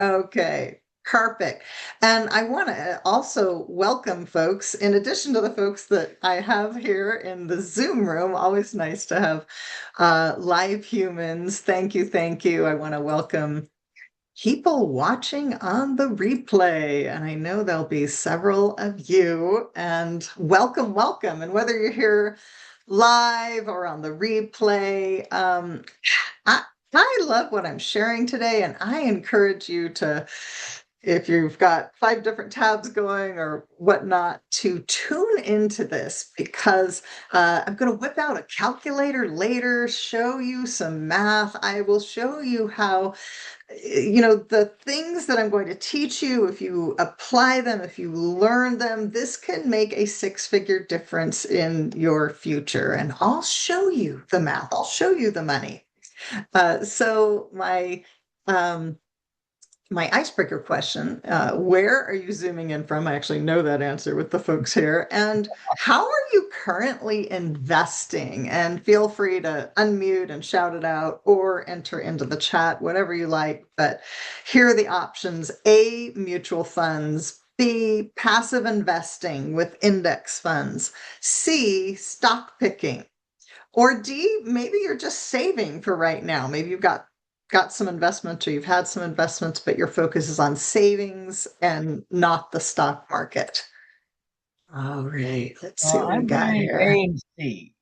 Okay, perfect. And I want to also welcome folks, in addition to the folks that I have here in the Zoom room, always nice to have live humans. Thank you, thank you. I want to welcome people watching on the replay, and I know there'll be several of you, and welcome, welcome. And whether you're here live or on the replay, I, I love what I'm sharing today, and I encourage you to, if you've got 5 different tabs going or whatnot, to tune into this because I'm going to whip out a calculator later, show you some math. I will show you how the things that I'm going to teach you, if you apply them, if you learn them, this can make a 6-figure difference in your future. And I'll show you the math, I'll show you the money. So um, my icebreaker question, where are you zooming in from? I actually know that answer with the folks here. And how are you currently investing? And feel free to unmute and shout it out or enter into the chat, whatever you like. But here are the options. A, mutual funds. B, passive investing with index funds. C, stock picking. Or D, maybe you're just saving for right now. Maybe you've got some investments or you've had some investments, but your focus is on savings and not the stock market. All right, let's see what I've I'm got doing here. A and C.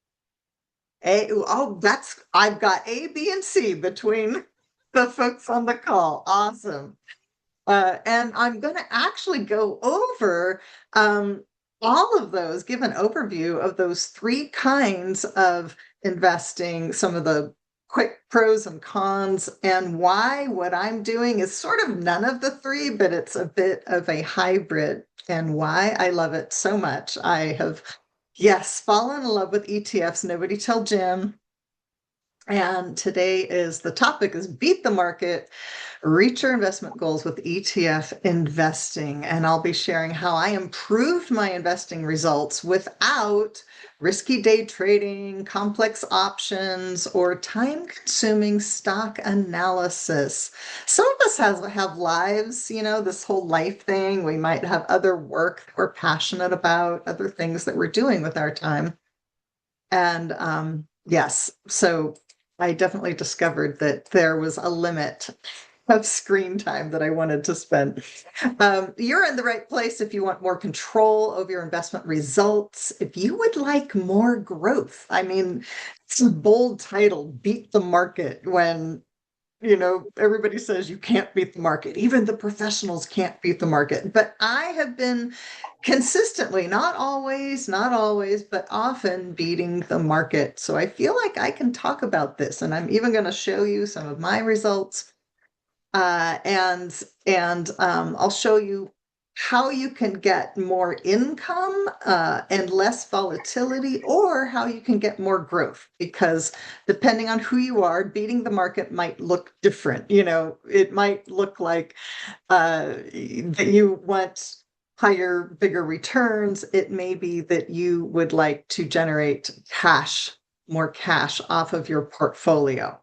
I've got A, B, and C between the folks on the call. Awesome. And I'm going to actually go over all of those, give an overview of those 3 kinds of investing, some of the quick pros and cons, and why what I'm doing is sort of none of the 3, but it's a bit of a hybrid, and why I love it so much. I have, yes, fallen in love with ETFs. Nobody tell Jim. And today is the topic is beat the market, reach your investment goals with ETF investing. And I'll be sharing how I improved my investing results without risky day trading, complex options, or time-consuming stock analysis. Some of us have lives, this whole life thing. We might have other work that we're passionate about, other things that we're doing with our time. And yes, so I definitely discovered that there was a limit of screen time that I wanted to spend. You're in the right place if you want more control over your investment results. If you would like more growth, I mean, it's a bold title, beat the market, when everybody says you can't beat the market. Even the professionals can't beat the market. But I have been consistently, not always, but often beating the market. So I feel like I can talk about this, and I'm even going to show you some of my results. And I'll show you how you can get more income and less volatility, or how you can get more growth, because depending on who you are, beating the market might look different. It might look like that you want higher, bigger returns. It may be that you would like to generate more cash off of your portfolio.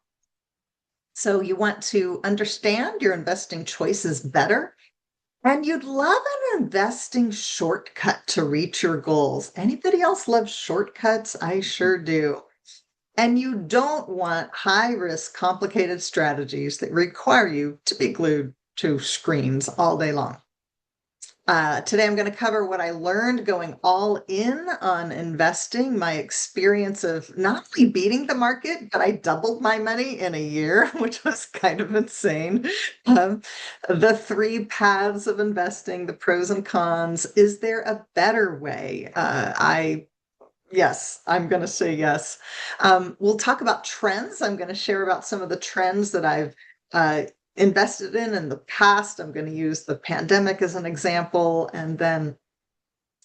So you want to understand your investing choices better, and you'd love an investing shortcut to reach your goals. Anybody else love shortcuts? I sure do. And you don't want high risk, complicated strategies that require you to be glued to screens all day long. Today, I'm going to cover what I learned going all in on investing, my experience of not only beating the market, but I doubled my money in a year, which was kind of insane. The 3 paths of investing, the pros and cons. Is there a better way? Yes, I'm going to say yes. We'll talk about trends. I'm going to share about some of the trends that I've invested in the past. I'm going to use the pandemic as an example. And then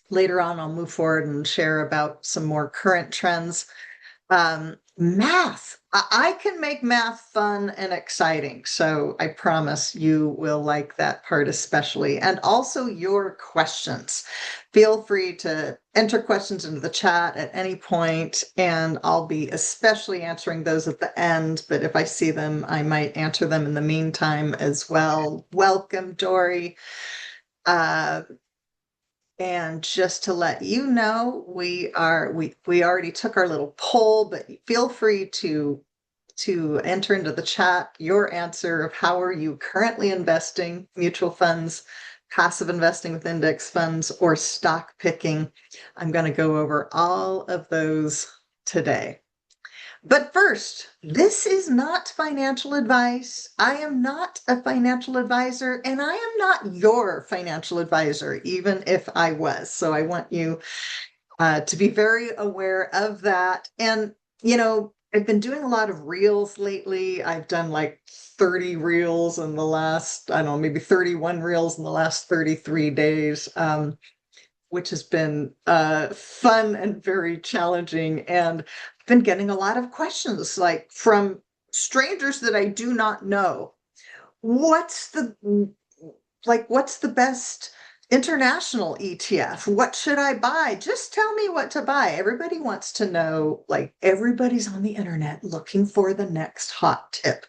later on, I'll move forward and share about some more current trends. Math. I can make math fun and exciting, so I promise you will like that part especially. And also your questions. Feel free to enter questions into the chat at any point, and I'll be especially answering those at the end. But if I see them, I might answer them in the meantime as well. Welcome, Dory. Uh, and just to let you know, we already took our little poll, but feel free to enter into the chat your answer of how are you currently investing, mutual funds, passive investing with index funds, or stock picking. I'm going to go over all of those today. But first, this is not financial advice. I am not a financial advisor, and I am not your financial advisor, even if I was. So I want you to be very aware of that. And, I've been doing a lot of reels lately. I've done like 30 reels in the last, I don't know, maybe 31 reels in the last 33 days. Which has been fun and very challenging. And I've been getting a lot of questions like from strangers that I do not know. What's the what's the best international ETF? What should I buy? Just tell me what to buy. Everybody wants to know, like everybody's on the internet looking for the next hot tip.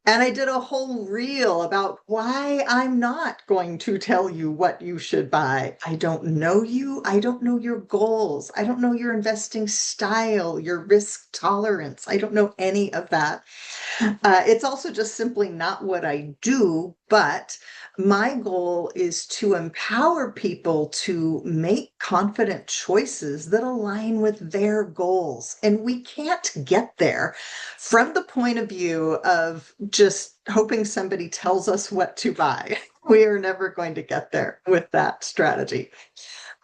And I did a whole reel about why I'm not going to tell you what you should buy. I don't know you. I don't know your goals. I don't know your investing style, your risk tolerance. I don't know any of that. It's also just simply not what I do, but my goal is to empower people to make confident choices that align with their goals. And we can't get there from the point of view of just hoping somebody tells us what to buy. We are never going to get there with that strategy.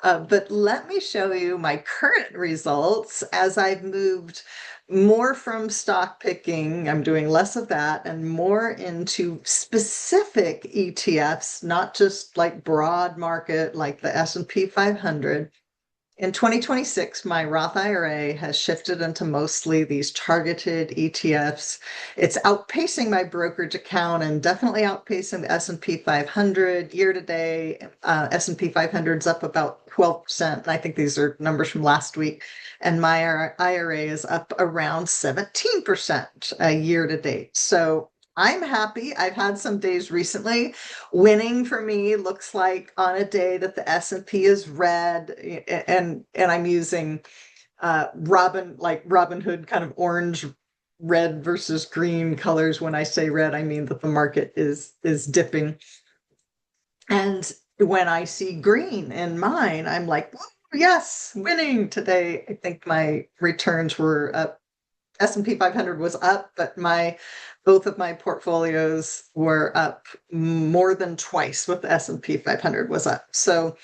But let me show you my current results as I've moved more from stock picking. I'm doing less of that and more into specific ETFs, not just like broad market like the S&P 500. In 2026, my Roth IRA has shifted into mostly these targeted ETFs. It's outpacing my brokerage account and definitely outpacing the S&P 500 year to date. S&P 500 is up about 12%. And I think these are numbers from last week. And my IRA is up around 17% year to date. So I'm happy. I've had some days recently. Winning for me looks like on a day that the S&P is red, and I'm using Robin Hood kind of orange, red versus green colors. When I say red, I mean that the market is dipping. And when I see green in mine, I'm like, yes, winning today. I think my returns were up. S&P 500 was up, but both of my portfolios were up more than twice what the S&P 500 was up. So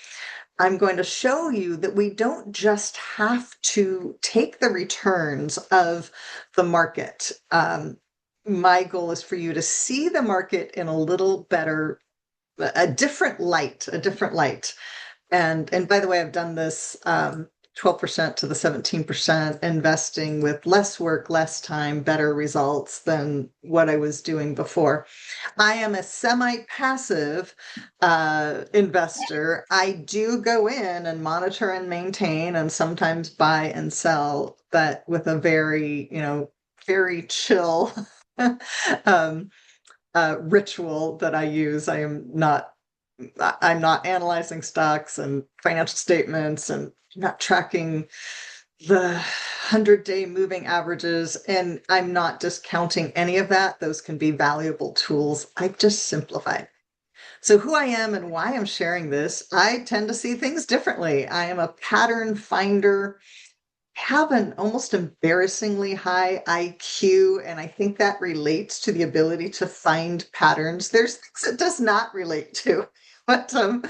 I'm going to show you that we don't just have to take the returns of the market. My goal is for you to see the market in a little better, a different light. And by the way, I've done this 12% to the 17% investing with less work, less time, better results than what I was doing before. I am a semi-passive investor. I do go in and monitor and maintain and sometimes buy and sell, but with a very, very chill ritual that I use. I'm not analyzing stocks and financial statements and not tracking the 100-day moving averages. And I'm not discounting any of that. Those can be valuable tools. I've just simplified. So who I am and why I'm sharing this, I tend to see things differently. I am a pattern finder, have an almost embarrassingly high IQ, and I think that relates to the ability to find patterns. There's things it does not relate to. But I'm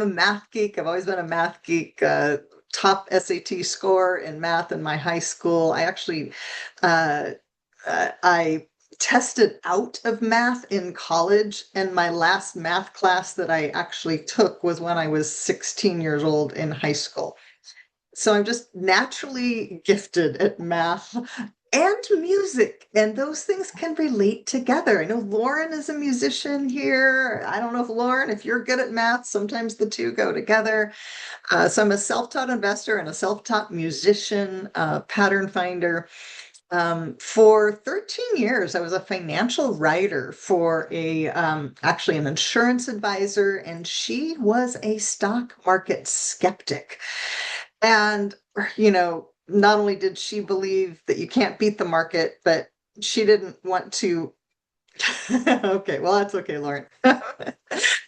a math geek. I've always been a math geek. Top SAT score in math in my high school. I actually I tested out of math in college, and my last math class that I actually took was when I was 16 years old in high school. So I'm just naturally gifted at math and music, and those things can relate together. I know Lauren is a musician here. I don't know if Lauren, if you're good at math, sometimes the two go together. So I'm a self-taught investor and a self-taught musician, pattern finder. For 13 years, I was a financial writer for a actually an insurance advisor, and she was a stock market skeptic. And, not only did she believe that you can't beat the market, but she didn't want to. Okay, well, that's okay, Lauren.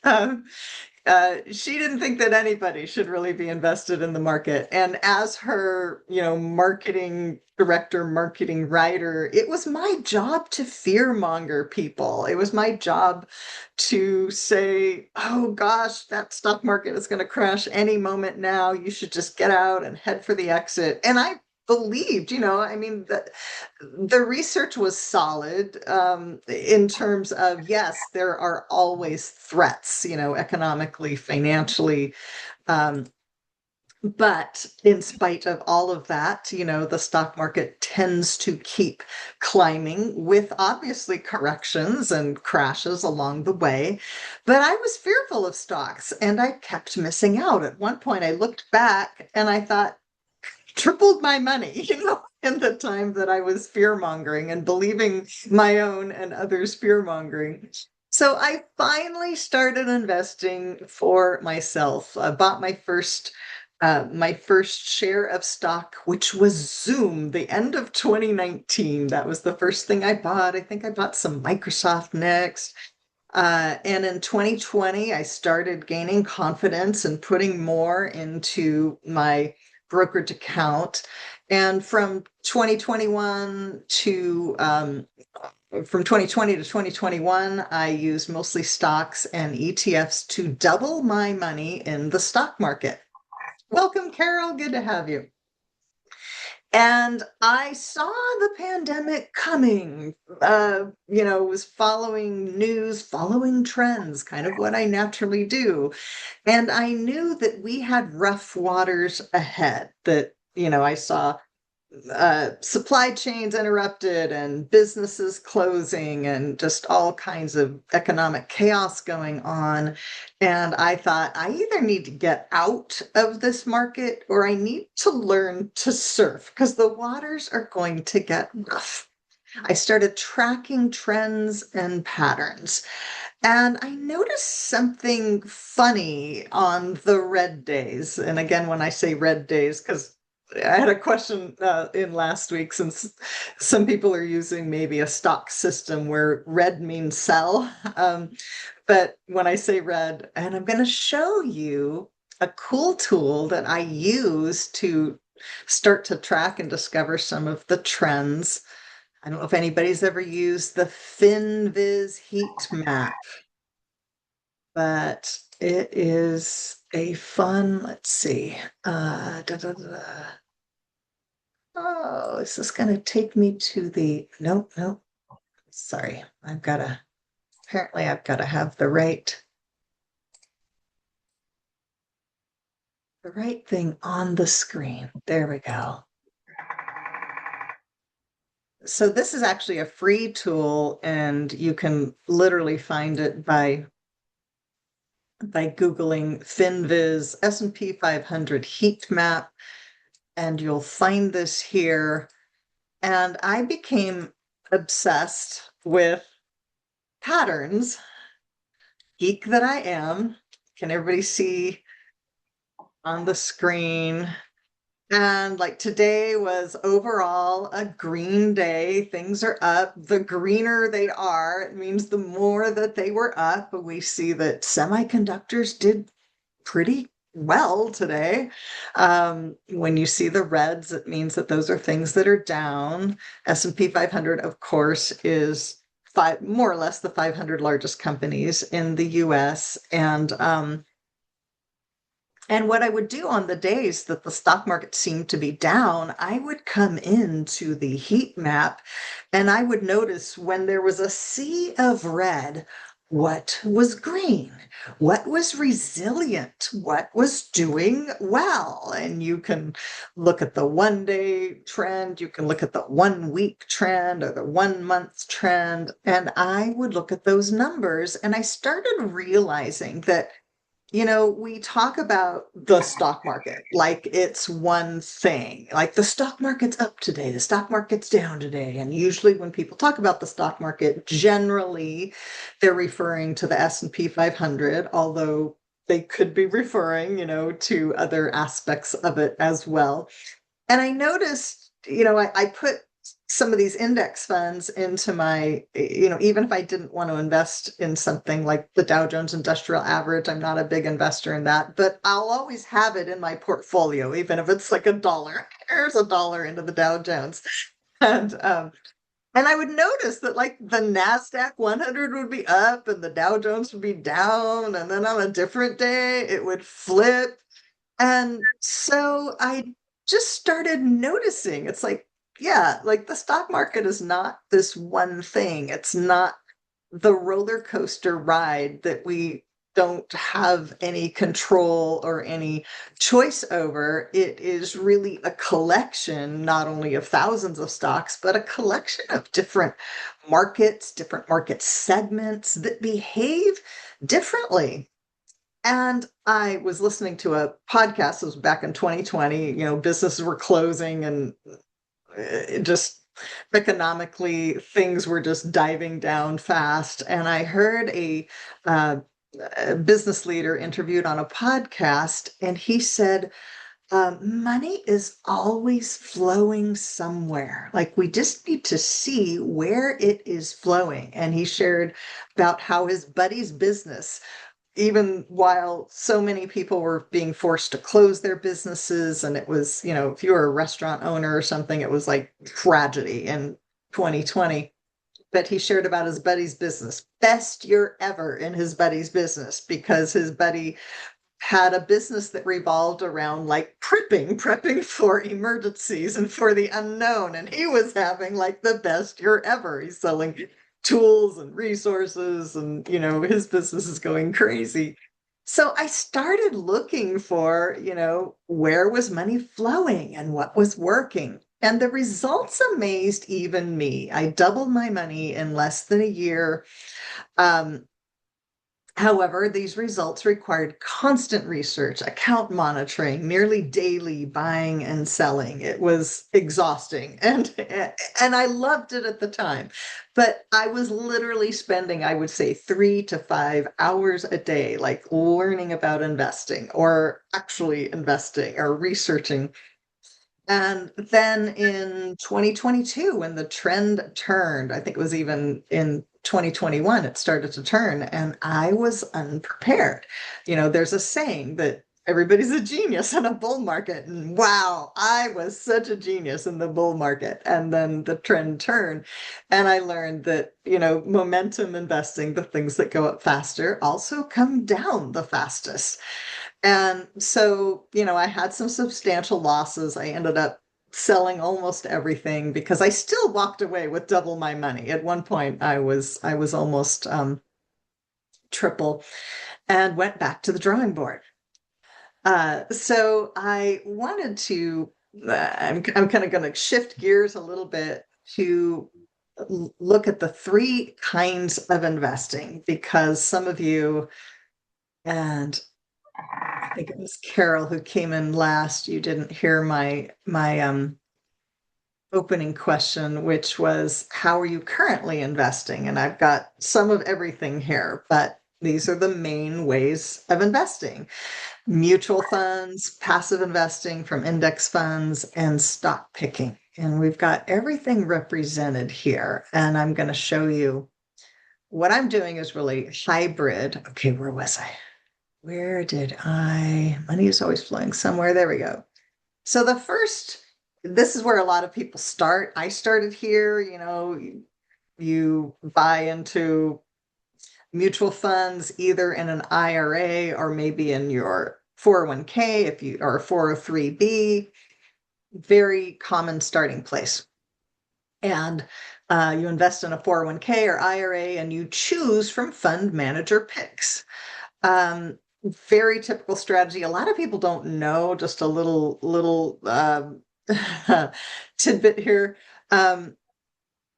Um, she didn't think that anybody should really be invested in the market. And as her, marketing director, marketing writer, it was my job to fearmonger people. It was my job to say, oh gosh, that stock market is going to crash any moment now. You should just get out and head for the exit. And I believed, I mean, the research was solid in terms of, yes, there are always threats, economically, financially. Um, but in spite of all of that, the stock market tends to keep climbing with obviously corrections and crashes along the way. But I was fearful of stocks and I kept missing out. At one point, I looked back and I thought, tripled my money, in the time that I was fear mongering and believing my own and others' fear mongering. So I finally started investing for myself. I bought my first share of stock, which was Zoom, the end of 2019. That was the first thing I bought. I think I bought some Microsoft next. And in 2020, I started gaining confidence and putting more into my brokerage account. And from 2020 to 2021, I used mostly stocks and ETFs to double my money in the stock market. Welcome, Carol. Good to have you. And I saw the pandemic coming, was following news, following trends, kind of what I naturally do. And I knew that we had rough waters ahead, that, I saw supply chains interrupted and businesses closing and just all kinds of economic chaos going on. And I thought, I either need to get out of this market or I need to learn to surf because the waters are going to get rough. I started tracking trends and patterns. And I noticed something funny on the red days. And again, when I say red days, because I had a question in last week, since some people are using maybe a stock system where red means sell. But when I say red, and I'm going to show you a cool tool that I use to start to track and discover some of the trends. I don't know if anybody's ever used the FinViz heat map, but it is a fun, let's see. Oh, is this going to take me to the, nope, nope. Sorry, apparently I've got to have the right thing on the screen. There we go. So this is actually a free tool, and you can literally find it by Googling FinViz S&P 500 heat map, and you'll find this here. And I became obsessed with patterns, geek that I am. Can everybody see on the screen? And like today was overall a green day. Things are up. The greener they are, it means the more that they were up. We see that semiconductors did pretty well today. When you see the reds, it means that those are things that are down. S&P 500, of course, is more or less the 500 largest companies in the US. And what I would do on the days that the stock market seemed to be down, I would come into the heat map and I would notice when there was a sea of red, what was green, what was resilient, what was doing well. And you can look at the 1 day trend, you can look at the 1 week trend or the 1 month trend. And I would look at those numbers and I started realizing that we talk about the stock market like it's one thing, like the stock market's up today, the stock market's down today. And usually when people talk about the stock market, generally they're referring to the S&P 500, although they could be referring, to other aspects of it as well. And I noticed, I put some of these index funds into my, even if I didn't want to invest in something like the Dow Jones Industrial Average, I'm not a big investor in that, but I'll always have it in my portfolio, even if it's like $1. There's $1 into the Dow Jones. And and I would notice that like the NASDAQ 100 would be up and the Dow Jones would be down. And then on a different day, it would flip. And so I just started noticing it's like, yeah, like the stock market is not this one thing. It's not the roller coaster ride that we don't have any control or any choice over. It is really a collection, not only of thousands of stocks, but a collection of different markets, different market segments that behave differently. And I was listening to a podcast, it was back in 2020, businesses were closing and just economically things were just diving down fast. And I heard a business leader interviewed on a podcast, and he said, money is always flowing somewhere. Like we just need to see where it is flowing. And he shared about how his buddy's business, even while so many people were being forced to close their businesses, and it was, if you were a restaurant owner or something, it was like tragedy in 2020. But he shared about his buddy's business, best year ever in his buddy's business, because his buddy had a business that revolved around like prepping for emergencies and for the unknown. And he was having like the best year ever. He's selling tools and resources, and his business is going crazy. So I started looking for, where was money flowing and what was working. And the results amazed even me. I doubled my money in less than a year. Um, However, these results required constant research, account monitoring, nearly daily buying and selling. It was exhausting, and I loved it at the time. But I was literally spending, I would say, 3 to 5 hours a day, like learning about investing or actually investing or researching. And then in 2022, when the trend turned, I think it was even in 2021, it started to turn, and I was unprepared. There's a saying that everybody's a genius in a bull market. And wow, I was such a genius in the bull market. And then the trend turned, and I learned that, momentum investing, the things that go up faster, also come down the fastest. And so, I had some substantial losses. I ended up selling almost everything because I still walked away with double my money. At one point, I was almost triple, and went back to the drawing board. So I wanted to. I'm kind of going to shift gears a little bit to look at the three kinds of investing, because some of you, and I think it was Carol who came in last. You didn't hear my opening question, which was, how are you currently investing? And I've got some of everything here, but these are the main ways of investing: mutual funds, passive investing from index funds, and stock picking. And we've got everything represented here. And I'm going to show you what I'm doing is really hybrid. Okay, where was I? Where did I? Money is always flowing somewhere. There we go. So this is where a lot of people start. I started here, you buy into mutual funds either in an IRA or maybe in your 401k if you or 403b. Very common starting place. And You invest in a 401k or IRA, and you choose from fund manager picks. Very typical strategy. A lot of people don't know, just a little tidbit here. Um,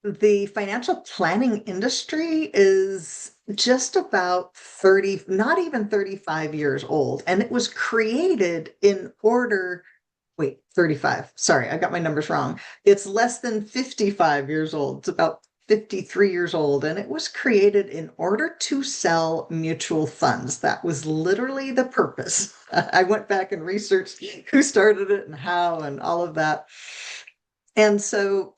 the financial planning industry is just about 30, not even 35 years old, and it was created in order. Wait, 35. Sorry, I got my numbers wrong. It's less than 55 years old. It's about 53 years old, and it was created in order to sell mutual funds. That was literally the purpose. I went back and researched who started it and how and all of that. And so,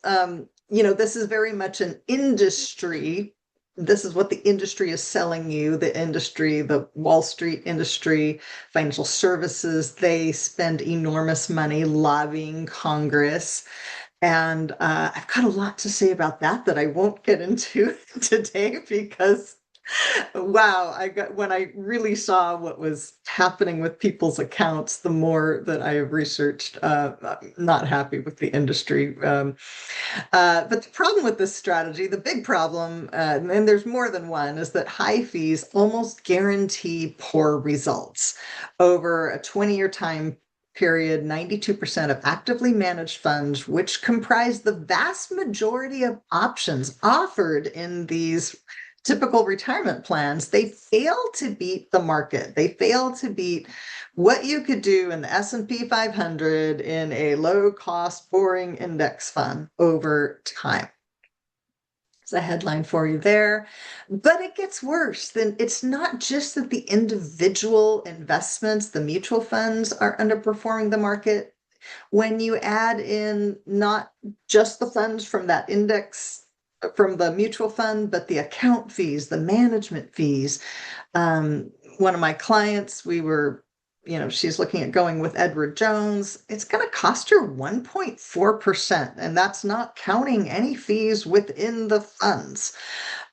this is very much an industry. This is what the industry is selling you. The industry, the Wall Street industry, financial services, they spend enormous money lobbying Congress. And I've got a lot to say about that I won't get into today because wow, when I really saw what was happening with people's accounts, the more that I have researched, I'm not happy with the industry. But the problem with this strategy, the big problem, and there's more than one, is that high fees almost guarantee poor results. Over a 20-year time period, 92% of actively managed funds, which comprise the vast majority of options offered in these typical retirement plans, they fail to beat the market. They fail to beat what you could do in the S&P 500 in a low cost, boring index fund over time. It's a headline for you there. But it gets worse. Then it's not just that the individual investments, the mutual funds, are underperforming the market. When you add in not just the funds from that index, from the mutual fund, but the account fees, the management fees. One of my clients, she's looking at going with Edward Jones. It's going to cost her 1.4%, and that's not counting any fees within the funds.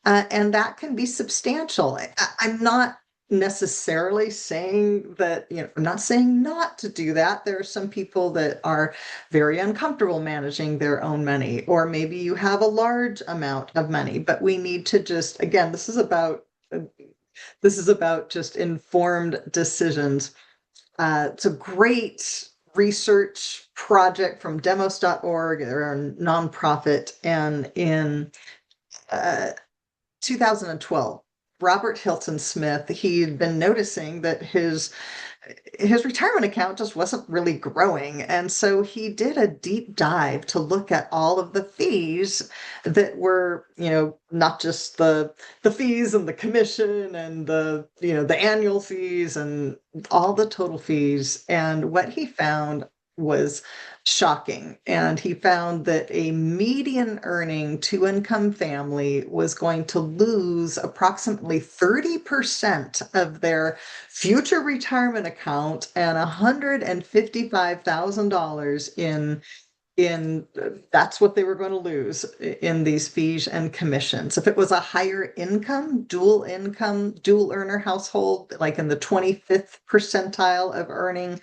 And that can be substantial. I'm not necessarily saying that, I'm not saying not to do that. There are some people that are very uncomfortable managing their own money, or maybe you have a large amount of money, but we need to just, again, this is about just informed decisions. It's a great research project from demos.org. They're a nonprofit, and in 2012, Robert Hilton Smith, he'd been noticing that his retirement account just wasn't really growing. And so he did a deep dive to look at all of the fees that were, not just the fees and the commission and the annual fees and all the total fees. And what he found was shocking. And he found that a median earning two income family was going to lose approximately 30% of their future retirement account and $155,000 in that's what they were going to lose in these fees and commissions. If it was a higher income, dual earner household, like in the 25th percentile of earning,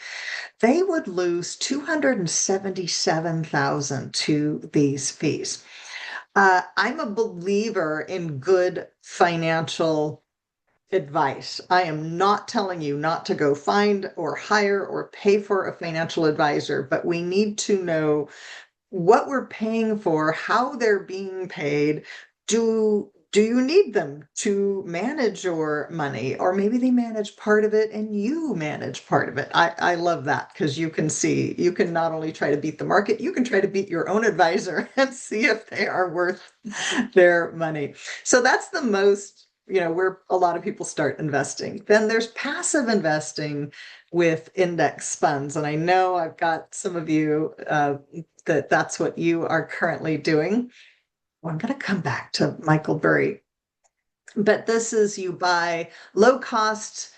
they would lose 277,000 to these fees. I'm a believer in good financial advice. I am not telling you not to go find or hire or pay for a financial advisor, but we need to know what we're paying for, how they're being paid. Do you need them to manage your money? Or maybe they manage part of it and you manage part of it. I love that because you can not only try to beat the market, you can try to beat your own advisor and see if they are worth their money. So that's the most, where a lot of people start investing. Then there's passive investing with index funds. And I know I've got some of you that's what you are currently doing. Well, I'm going to come back to Michael Burry. But this is, you buy low cost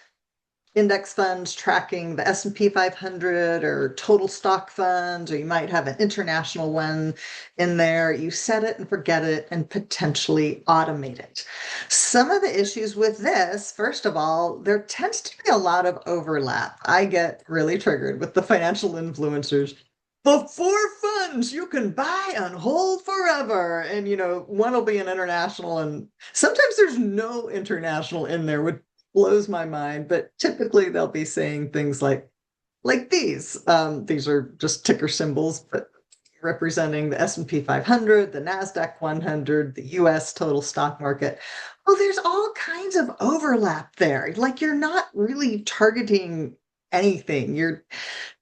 index funds tracking the S&P 500 or total stock funds, or you might have an international one in there. You set it and forget it and potentially automate it. Some of the issues with this, first of all, there tends to be a lot of overlap. I get really triggered with the financial influencers the four funds you can buy and hold forever. And, one will be an international, and sometimes there's no international in there, which blows my mind. But typically they'll be saying things like these. These are just ticker symbols, but representing the S&P 500, the NASDAQ 100, the US total stock market. Well, there's all kinds of overlap there. Like you're not really targeting anything.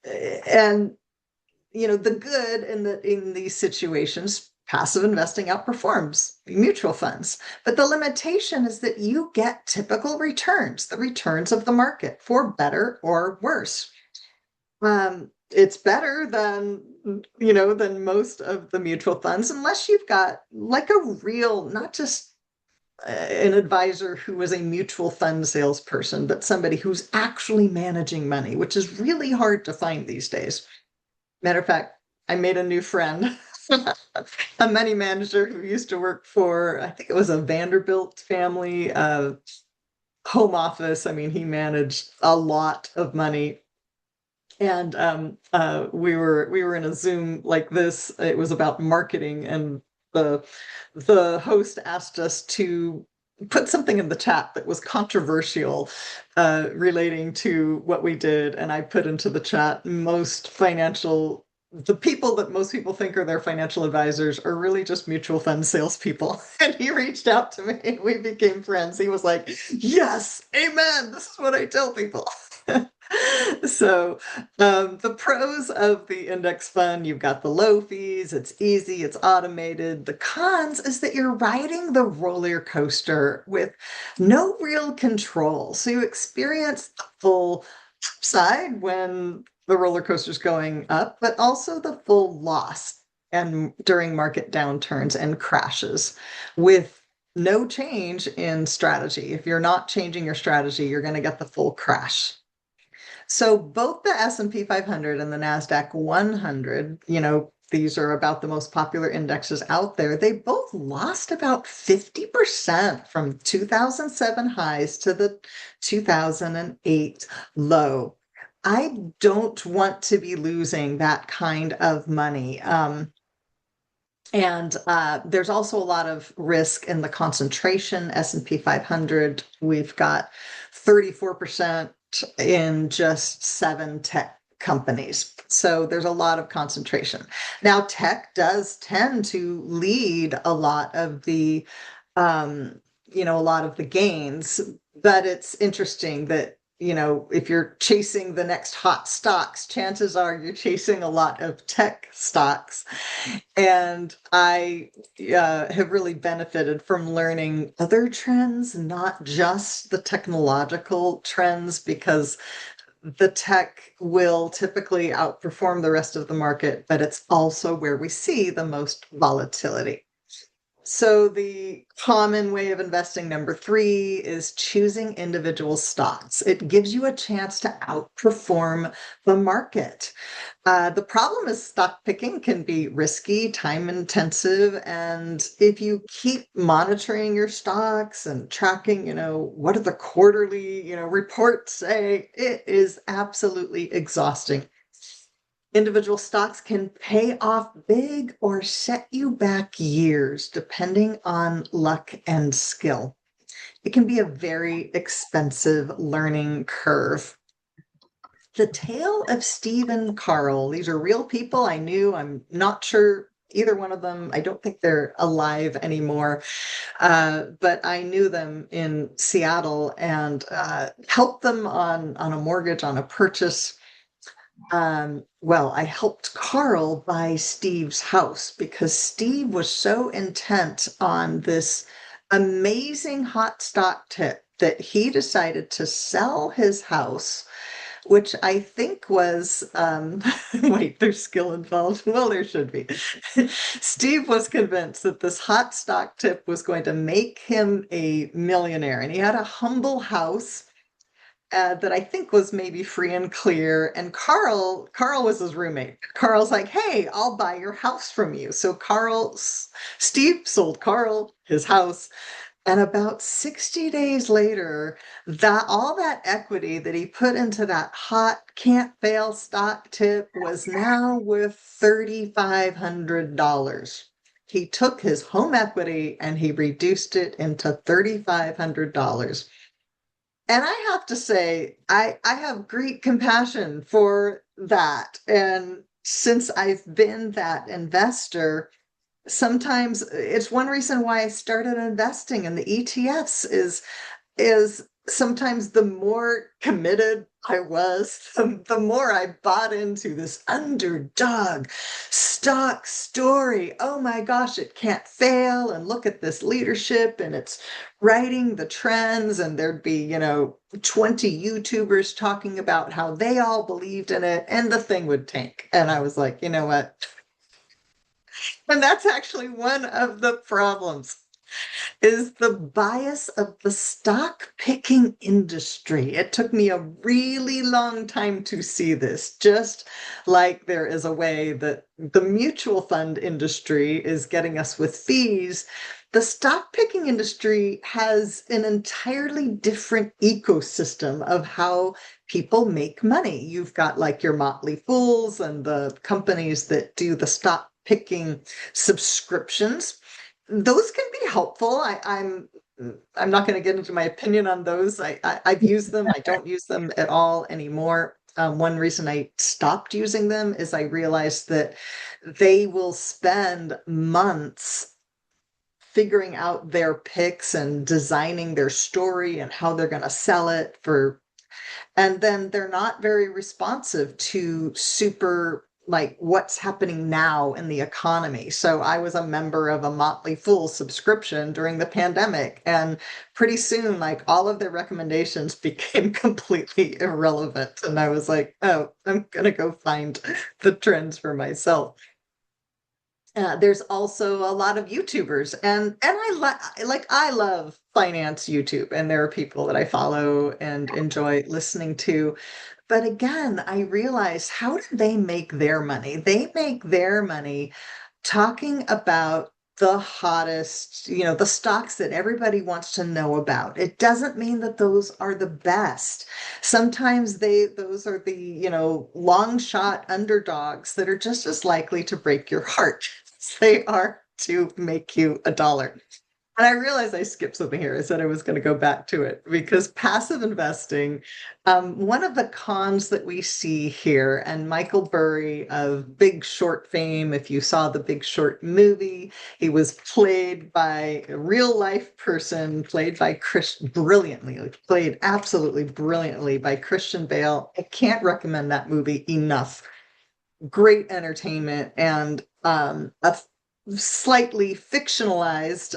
And the good in these situations, passive investing outperforms mutual funds. But the limitation is that you get typical returns, the returns of the market, for better or worse. It's better than most of the mutual funds, unless you've got like a real, not just an advisor who is a mutual fund salesperson, but somebody who's actually managing money, which is really hard to find these days. Matter of fact, I made a new friend, a money manager who used to work for, I think it was a Vanderbilt family home office. I mean, he managed a lot of money. And we were in a Zoom like this. It was about marketing, and the host asked us to put something in the chat that was controversial relating to what we did. And I put into the chat, the people that most people think are their financial advisors are really just mutual fund salespeople. And he reached out to me and we became friends. He was like, yes, amen. This is what I tell people. So the pros of the index fund, you've got the low fees, it's easy, it's automated. The cons is that you're riding the roller coaster with no real control. So you experience the full upside when the roller coaster's going up, but also the full loss and during market downturns and crashes with no change in strategy. If you're not changing your strategy, you're going to get the full crash. So both the S&P 500 and the NASDAQ 100, these are about the most popular indexes out there. They both lost about 50% from 2007 highs to the 2008 low. I don't want to be losing that kind of money. And there's also a lot of risk in the concentration. S&P 500, we've got 34% in just 7 tech companies. So there's a lot of concentration. Now, tech does tend to lead a lot of the, gains, but it's interesting that if you're chasing the next hot stocks, chances are you're chasing a lot of tech stocks. And I have really benefited from learning other trends, not just the technological trends, because the tech will typically outperform the rest of the market, but it's also where we see the most volatility. So the common way of investing, number 3, is choosing individual stocks. It gives you a chance to outperform the market. The problem is stock picking can be risky, time intensive, and if you keep monitoring your stocks and tracking, what do the quarterly, reports say, it is absolutely exhausting. Individual stocks can pay off big or set you back years, depending on luck and skill. It can be a very expensive learning curve. The Tale of Steve and Carl. These are real people I knew. I'm not sure either one of them. I don't think they're alive anymore. But I knew them in Seattle and helped them on a mortgage, on a purchase. I helped Carl buy Steve's house because Steve was so intent on this amazing hot stock tip that he decided to sell his house, which I think was, wait, there's skill involved. Well, there should be. Steve was convinced that this hot stock tip was going to make him a millionaire, and he had a humble house that I think was maybe free and clear. And Carl was his roommate. Carl's like, hey, I'll buy your house from you. So Steve sold Carl his house. And about 60 days later, that all that equity that he put into that hot, can't fail stock tip was now worth $3,500. He took his home equity and he reduced it into $3,500. And I have to say, I have great compassion for that. And since I've been that investor, sometimes it's one reason why I started investing in the ETFs is sometimes the more committed I was, the more I bought into this underdog stock story. Oh my gosh, it can't fail. And look at this leadership, and it's writing the trends. And there'd be, 20 YouTubers talking about how they all believed in it, and the thing would tank. And I was like, you know what? And that's actually one of the problems is the bias of the stock picking industry. It took me a really long time to see this, just like there is a way that the mutual fund industry is getting us with fees. The stock picking industry has an entirely different ecosystem of how people make money. You've got like your Motley Fools and the companies that do the stock picking subscriptions. Those can be helpful. I'm not going to get into my opinion on those. I've used them. I don't use them at all anymore. One reason I stopped using them is I realized that they will spend months figuring out their picks and designing their story and how they're going to sell it for, and then they're not very responsive to super like what's happening now in the economy. So I was a member of a Motley Fool subscription during the pandemic, and pretty soon like all of their recommendations became completely irrelevant, and I was like, oh, I'm gonna go find the trends for myself. There's also a lot of YouTubers, and I love finance YouTube, and there are people that I follow and enjoy listening to. But again, I realized, how do they make their money? They make their money talking about the hottest, the stocks that everybody wants to know about. It doesn't mean that those are the best. Sometimes those are the, long shot underdogs that are just as likely to break your heart as they are to make you a dollar. And I realized I skipped something here. I said I was going to go back to it because passive investing, one of the cons that we see here, and Michael Burry of Big Short fame, if you saw the Big Short movie, he was played by a real life person, played by Chris brilliantly, like, played absolutely brilliantly by Christian Bale. I can't recommend that movie enough. Great entertainment and a slightly fictionalized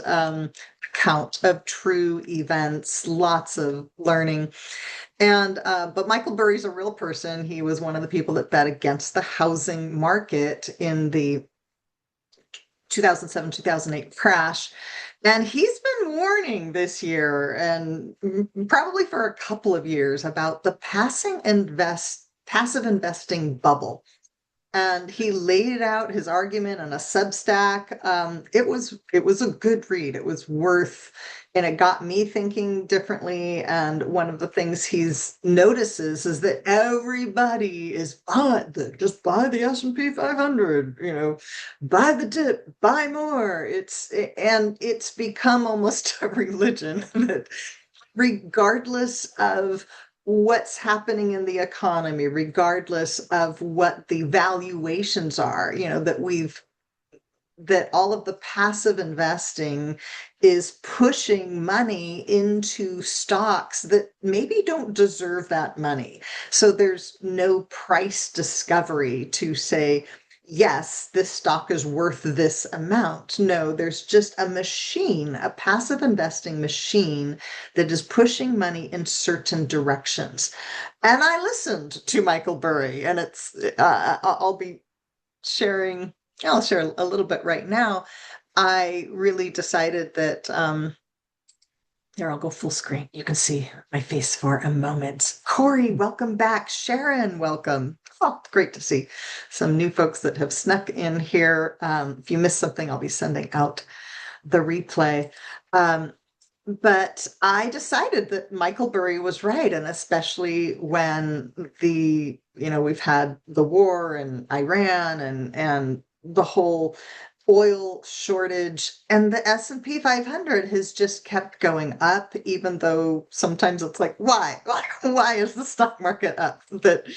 account of true events, lots of learning. And but Michael Burry's a real person. He was one of the people that bet against the housing market in the 2007, 2008 crash. And he's been warning this year and probably for a couple of years about the passive investing bubble, and he laid out his argument on a Substack. It was a good read. It was worth, and it got me thinking differently. And one of the things he's notices is that everybody is just buy the S&P 500, buy the dip, buy more. It's become almost a religion that regardless of what's happening in the economy, regardless of what the valuations are, that all of the passive investing is pushing money into stocks that maybe don't deserve that money. So there's no price discovery to say, yes, this stock is worth this amount. No, there's just a machine, a passive investing machine that is pushing money in certain directions. And I listened to Michael Burry, and sharing, I'll share a little bit right now. I really decided that, here, I'll go full screen. You can see my face for a moment. Corey, welcome back. Sharon, welcome. Oh, great to see some new folks that have snuck in here. If you missed something, I'll be sending out the replay. Um, but I decided that Michael Burry was right. And especially when we've had the war in Iran and the whole oil shortage, and the S&P 500 has just kept going up, even though sometimes it's like, why? Why is the stock market up? That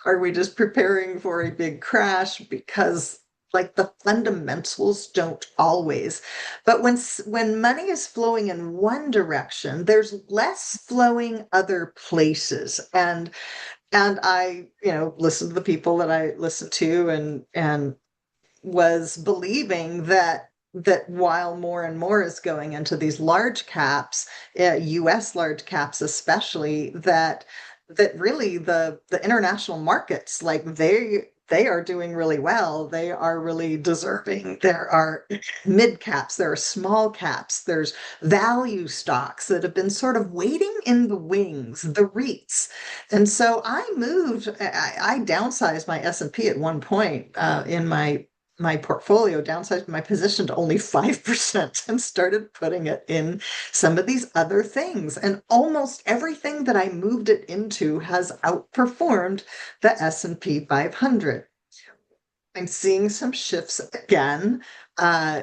are we just preparing for a big crash? Because like the fundamentals don't always. But when money is flowing in one direction, there's less flowing other places. And I, listen to the people that I listen to and was believing that while more and more is going into these large caps, US large caps especially, that really the international markets, like they are doing really well. They are really deserving. There are mid caps, there are small caps, there's value stocks that have been sort of waiting in the wings, the REITs. And so I downsized my S&P at one point in my portfolio, downsized my position to only 5% and started putting it in some of these other things. And almost everything that I moved it into has outperformed the S&P 500. I'm seeing some shifts again.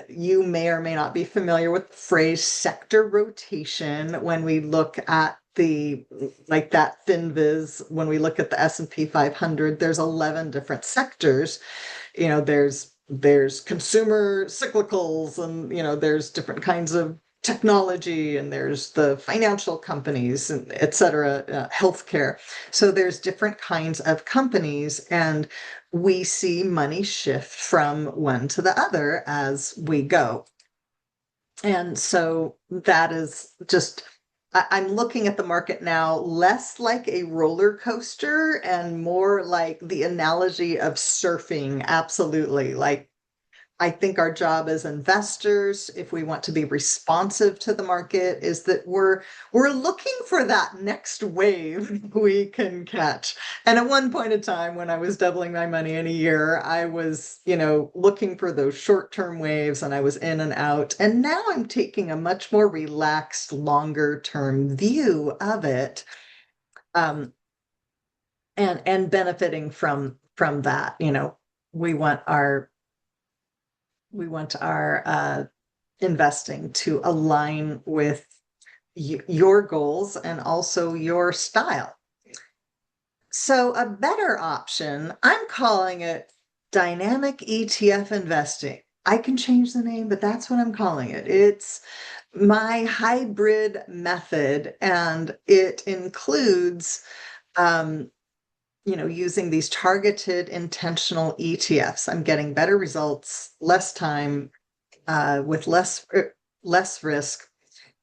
You may or may not be familiar with the phrase sector rotation when we look at the like that FinViz, when we look at the S&P 500, there's 11 different sectors. There's consumer cyclicals, and there's different kinds of technology, and there's the financial companies, and et cetera, healthcare. So there's different kinds of companies, and we see money shift from one to the other as we go. And so that is just, I'm looking at the market now less like a roller coaster and more like the analogy of surfing. Absolutely. Like, I think our job as investors, if we want to be responsive to the market, is that we're looking for that next wave we can catch. And at one point in time, when I was doubling my money in a year, I was, looking for those short-term waves, and I was in and out. And now I'm taking a much more relaxed, longer-term view of it, um, and benefiting from that. We want our we want our investing to align with your goals and also your style. So a better option, I'm calling it dynamic ETF investing. I can change the name, but that's what I'm calling it. It's my hybrid method, and it includes using these targeted intentional ETFs. I'm getting better results, less time, with less risk.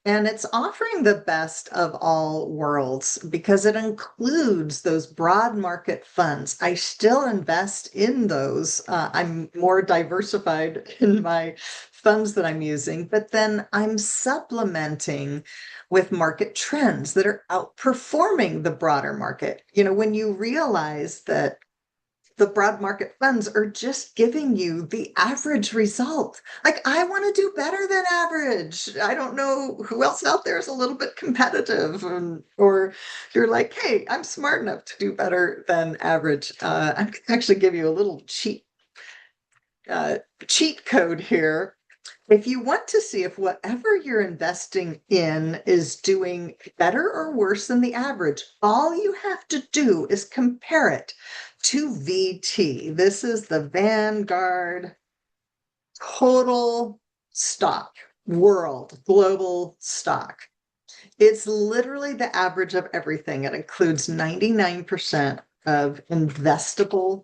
And it's offering the best of all worlds because it includes those broad market funds. I still invest in those. I'm more diversified in my funds that I'm using, but then I'm supplementing with market trends that are outperforming the broader market. When you realize that the broad market funds are just giving you the average result. Like, I want to do better than average. I don't know who else out there is a little bit competitive, or you're like, hey, I'm smart enough to do better than average. I'm going to actually give you a little cheat code here. If you want to see if whatever you're investing in is doing better or worse than the average, all you have to do is compare it to VT. This is the Vanguard Total Stock World Global Stock. It's literally the average of everything. It includes 99% of investable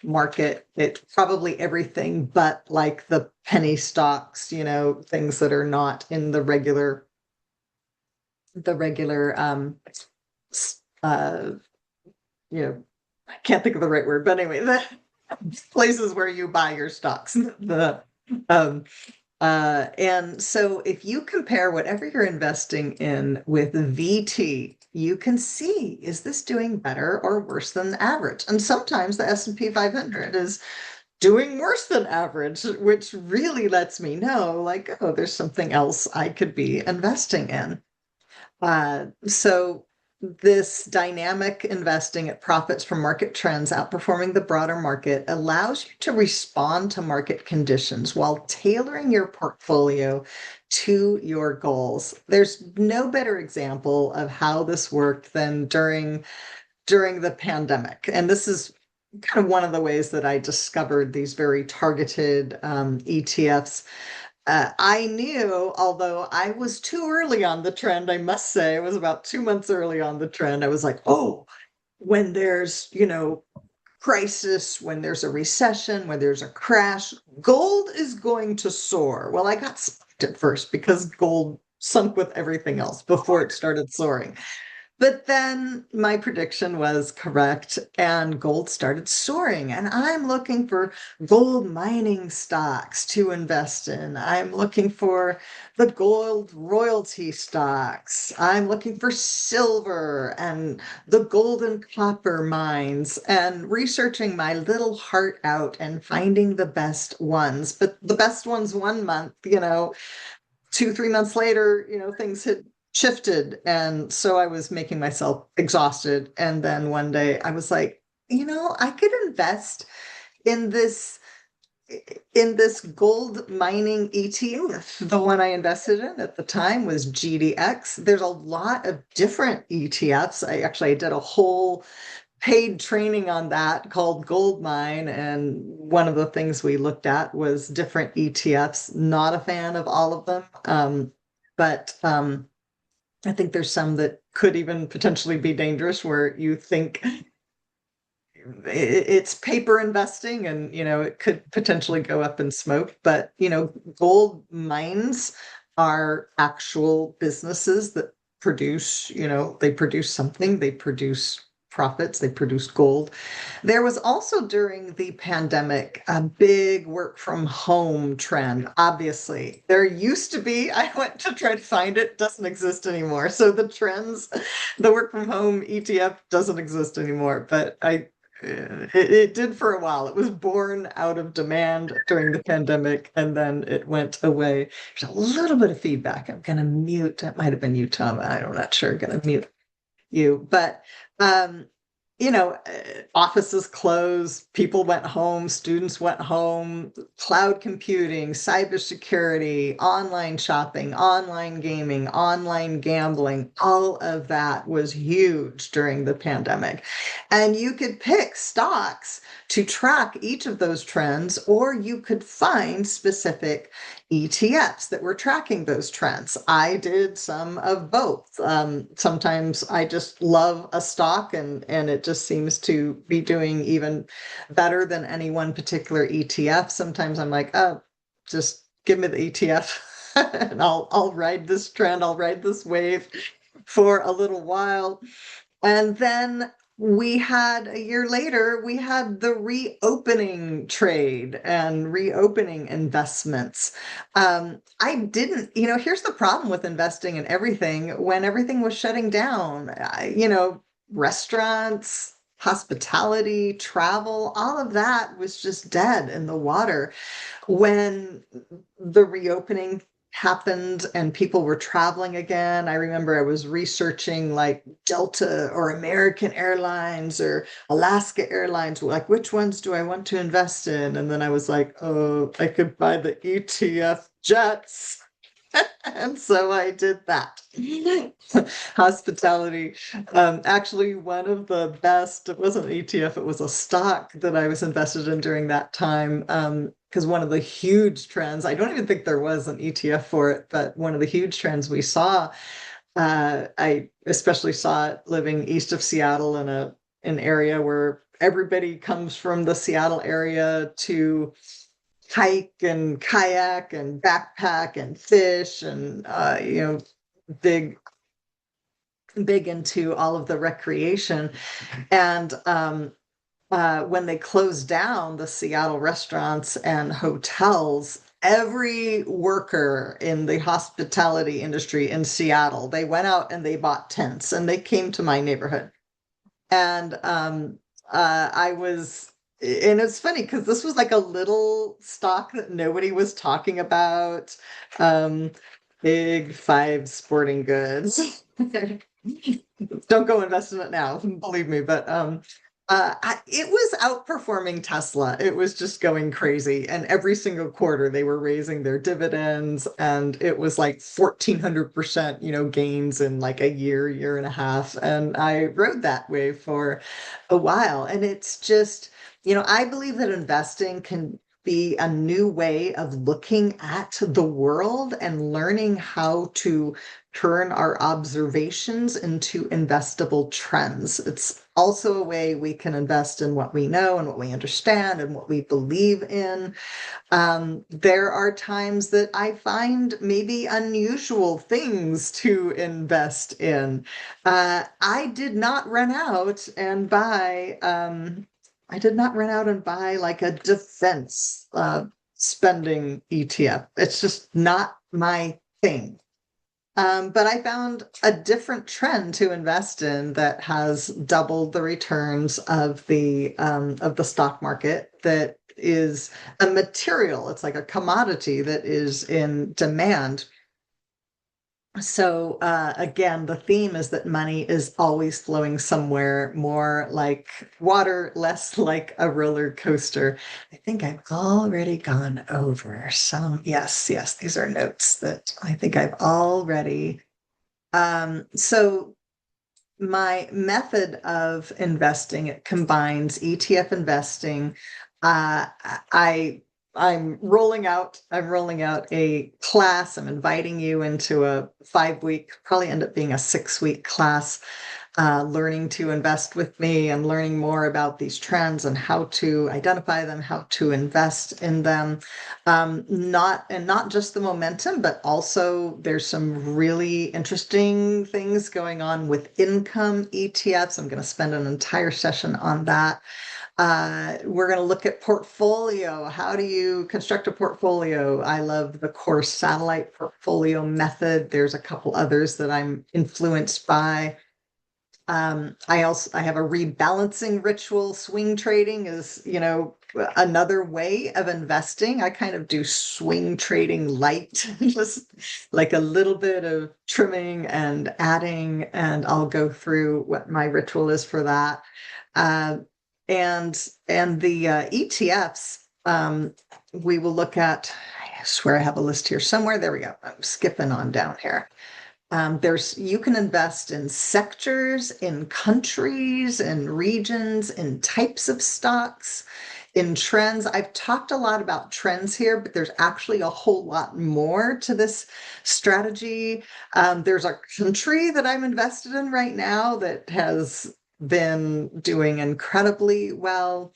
market. It's probably everything but like the penny stocks, things that are not in the regular uh I can't think of the right word, but anyway, the places where you buy your stocks. The and so if you compare whatever you're investing in with VT, you can see, is this doing better or worse than the average? And sometimes the S&P 500 is doing worse than average, which really lets me know, like, oh, there's something else I could be investing in. So this dynamic investing, it profits from market trends outperforming the broader market, allows you to respond to market conditions while tailoring your portfolio to your goals. There's no better example of how this worked than during the pandemic. And this is kind of one of the ways that I discovered these very targeted ETFs. I knew, although I was too early on the trend, I must say, I was about 2 months early on the trend. I was like, oh, when there's, crisis, when there's a recession, when there's a crash, gold is going to soar. Well, I got spooked at first because gold sunk with everything else before it started soaring. But then my prediction was correct, and gold started soaring. And I'm looking for gold mining stocks to invest in. I'm looking for the gold royalty stocks. I'm looking for silver and the gold and copper mines, and researching my little heart out and finding the best ones. But the best ones 1 month, 2, 3 months later, things had shifted. And so I was making myself exhausted. And then one day I was like, I could invest in this gold mining ETF. The one I invested in at the time was GDX. There's a lot of different ETFs. I did a whole paid training on that called Gold Mine. And one of the things we looked at was different ETFs. Not a fan of all of them. But I think there's some that could even potentially be dangerous where you think it's paper investing and it could potentially go up in smoke. But gold mines are actual businesses that produce, they produce something, they produce profits, they produce gold. There was also during the pandemic a big work from home trend. Obviously, there used to be, I went to try to find it, doesn't exist anymore. So the work from home ETF doesn't exist anymore. But it did for a while. It was born out of demand during the pandemic, and then it went away. There's a little bit of feedback. I'm going to mute. That might have been you, Tom. I'm not sure. Going to mute you. But um, offices closed, people went home, students went home, cloud computing, cybersecurity, online shopping, online gaming, online gambling, all of that was huge during the pandemic. And you could pick stocks to track each of those trends, or you could find specific ETFs that were tracking those trends. I did some of both. Sometimes I just love a stock and it just seems to be doing even better than any one particular ETF. Sometimes I'm like, oh, just give me the ETF and I'll ride this trend, I'll ride this wave for a little while. And then a year later, we had the reopening trade and reopening investments. I didn't, here's the problem with investing in everything when everything was shutting down. Restaurants, hospitality, travel, all of that was just dead in the water when the reopening happened and people were traveling again. I remember I was researching like Delta or American Airlines or Alaska Airlines, like which ones do I want to invest in? And then I was like, oh, I could buy the ETF jets. And so I did that. Hospitality. Actually, one of the best, it wasn't an ETF, it was a stock that I was invested in during that time. Because one of the huge trends, I don't even think there was an ETF for it, but one of the huge trends we saw, I especially saw it living east of Seattle in an area where everybody comes from the Seattle area to hike and kayak and backpack and fish and big big into all of the recreation. And when they closed down the Seattle restaurants and hotels, every worker in the hospitality industry in Seattle, they went out and they bought tents and they came to my neighborhood. And I was and it's funny because this was like a little stock that nobody was talking about. Um, Big Five Sporting Goods. Don't go invest in it now, believe me. But it was outperforming Tesla. It was just going crazy, and every single quarter they were raising their dividends, and it was like 1,400%, gains in like a year, year and a half. And I rode that wave for a while, and it's just, I believe that investing can be a new way of looking at the world and learning how to turn our observations into investable trends. It's also a way we can invest in what we know and what we understand and what we believe in. There are times that I find maybe unusual things to invest in. I did not run out and buy. I did not run out and buy like a defense spending ETF. It's just not my thing. But I found a different trend to invest in that has doubled the returns of the stock market. That is a material. It's like a commodity that is in demand. So again, the theme is that money is always flowing somewhere, more like water, less like a roller coaster. I think I've already gone over some. Yes, yes, these are notes that I think I've already. So my method of investing, it combines ETF investing. Uh, I I'm rolling out a class. I'm inviting you into a 5 week, probably end up being a 6 week class, learning to invest with me and learning more about these trends and how to identify them, how to invest in them. Not just the momentum, but also there's some really interesting things going on with income ETFs. I'm going to spend an entire session on that. We're going to look at portfolio. How do you construct a portfolio? I love the course satellite portfolio method. There's a couple others that I'm influenced by. I have a rebalancing ritual. Swing trading is, another way of investing. I kind of do swing trading light, just like a little bit of trimming and adding, and I'll go through what my ritual is for that. Uh, and the ETFs, we will look at. I swear I have a list here somewhere. There we go. I'm skipping on down here. You can invest in sectors, in countries, in regions, in types of stocks, in trends. I've talked a lot about trends here, but there's actually a whole lot more to this strategy. There's a country that I'm invested in right now that has been doing incredibly well,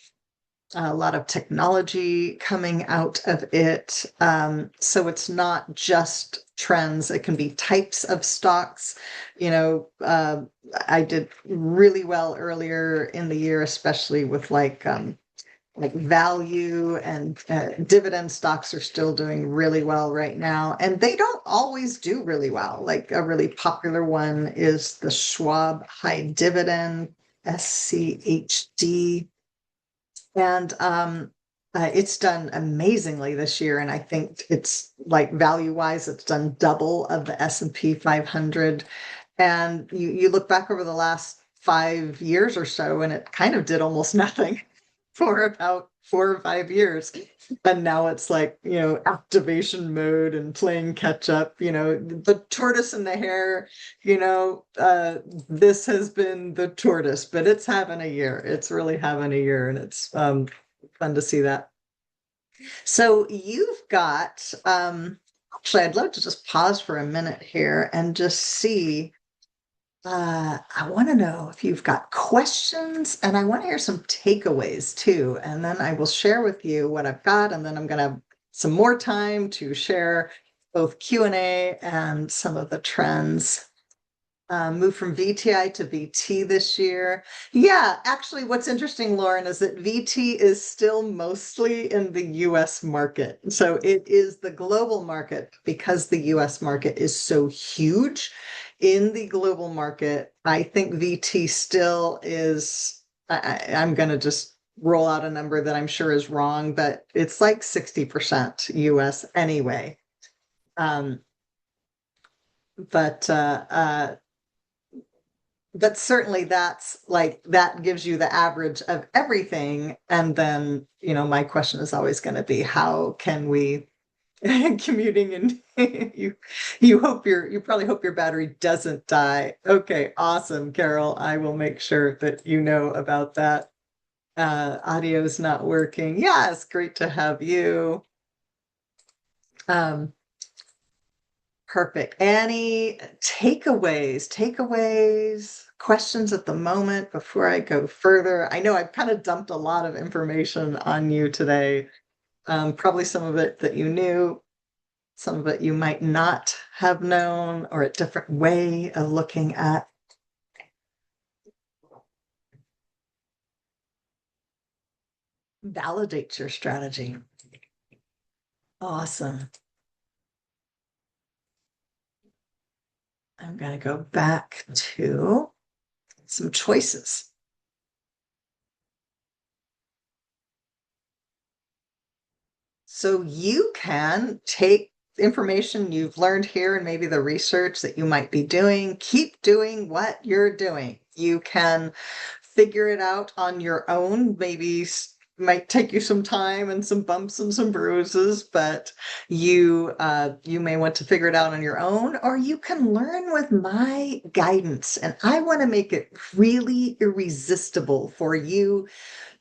a lot of technology coming out of it. So it's not just trends, it can be types of stocks. I did really well earlier in the year, especially with like value and dividend stocks are still doing really well right now. And they don't always do really well. Like a really popular one is the Schwab High Dividend, SCHD. And it's done amazingly this year. And I think it's like value wise, it's done double of the S&P 500. And you look back over the last 5 years or so, and it kind of did almost nothing for about 4 or 5 years. And now it's like, activation mode and playing catch up, the tortoise and the hare, this has been the tortoise, but it's having a year. It's really having a year. And it's fun to see that. So you've got, actually, I'd love to just pause for a minute here and just see. I want to know if you've got questions, and I want to hear some takeaways too. And then I will share with you what I've got, and then I'm going to have some more time to share both Q&A and some of the trends. Moved from VTI to VT this year. Yeah, actually, what's interesting, Lauren, is that VT is still mostly in the US market. So it is the global market because the US market is so huge. In the global market, I think VT still is, I'm going to just roll out a number that I'm sure is wrong, but it's like 60% US anyway. Um, but but certainly that gives you the average of everything. And then, my question is always going to be, how can we commuting and you probably hope your battery doesn't die. Okay, awesome, Carol. I will make sure that you know about that. Audio's not working. Yes, great to have you. Um, Perfect. Any takeaways, questions at the moment before I go further? I know I've kind of dumped a lot of information on you today. Probably some of it that you knew, some of it you might not have known, or a different way of looking at. Validates your strategy. Awesome. I'm going to go back to some choices. So you can take information you've learned here and maybe the research that you might be doing, keep doing what you're doing. You can figure it out on your own. Maybe might take you some time and some bumps and some bruises, but you may want to figure it out on your own, or you can learn with my guidance. And I want to make it really irresistible for you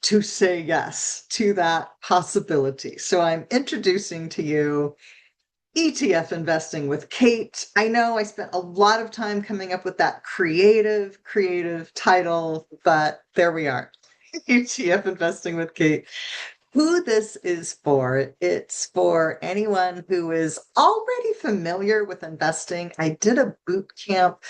to say yes to that possibility. So I'm introducing to you ETF Investing with Kate. I know I spent a lot of time coming up with that creative title, but there we are. ETF Investing with Kate. Who this is for, it's for anyone who is already familiar with investing. I did a boot camp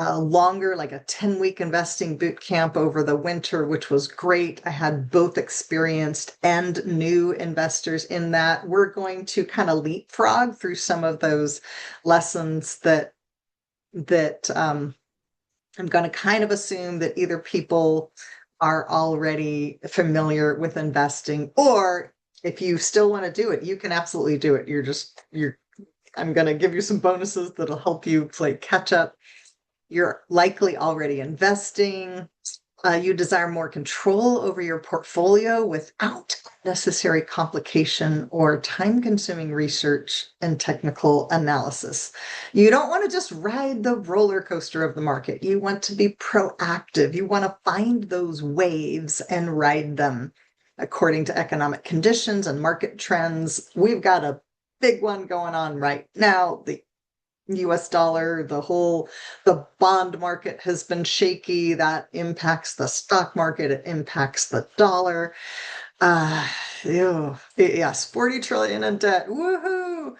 longer, like a 10-week investing boot camp over the winter, which was great. I had both experienced and new investors in that. We're going to kind of leapfrog through some of those lessons that I'm going to kind of assume that either people are already familiar with investing, or if you still want to do it, you can absolutely do it. I'm going to give you some bonuses that'll help you play catch up. You're likely already investing. You desire more control over your portfolio without necessary complication or time-consuming research and technical analysis. You don't want to just ride the roller coaster of the market. You want to be proactive. You want to find those waves and ride them according to economic conditions and market trends. We've got a big one going on right now. The US dollar, the bond market has been shaky. That impacts the stock market. It impacts the dollar. Yes, 40 trillion in debt. Woohoo!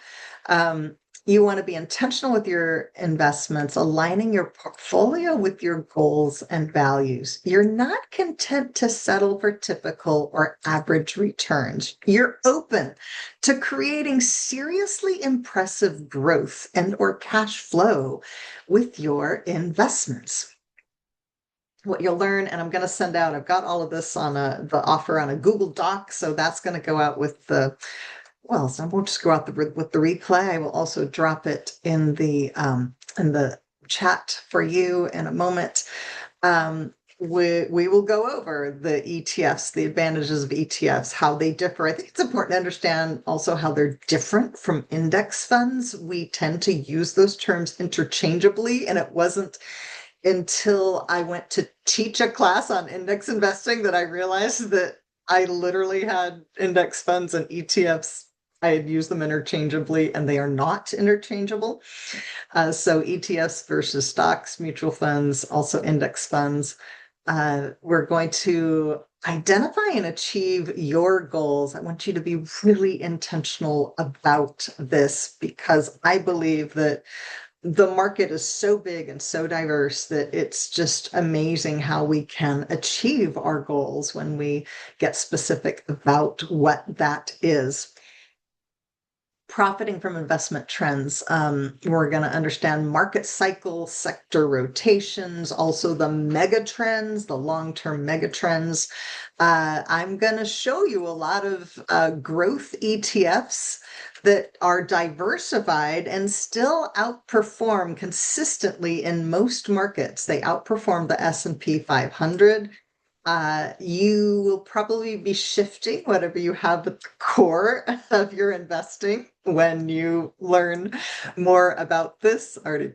You want to be intentional with your investments, aligning your portfolio with your goals and values. You're not content to settle for typical or average returns. You're open to creating seriously impressive growth and or cash flow with your investments. What you'll learn, and I'm going to send out, I've got all of this on the offer on a Google Doc, so that's going to go out with so I won't just go out with the replay. I will also drop it in the chat for you in a moment. We will go over the ETFs, the advantages of ETFs, how they differ. I think it's important to understand also how they're different from index funds. We tend to use those terms interchangeably, and it wasn't until I went to teach a class on index investing that I realized that I literally had index funds and ETFs. I had used them interchangeably, and they are not interchangeable. So ETFs versus stocks, mutual funds, also index funds. We're going to identify and achieve your goals. I want you to be really intentional about this, because I believe that the market is so big and so diverse that it's just amazing how we can achieve our goals when we get specific about what that is. profiting from investment trends. We're going to understand market cycles, sector rotations, also the mega trends, the long-term mega trends. I'm going to show you a lot of growth ETFs that are diversified and still outperform consistently in most markets. They outperform the S&P 500. You will probably be shifting whatever you have at the core of your investing when you learn more about this. I already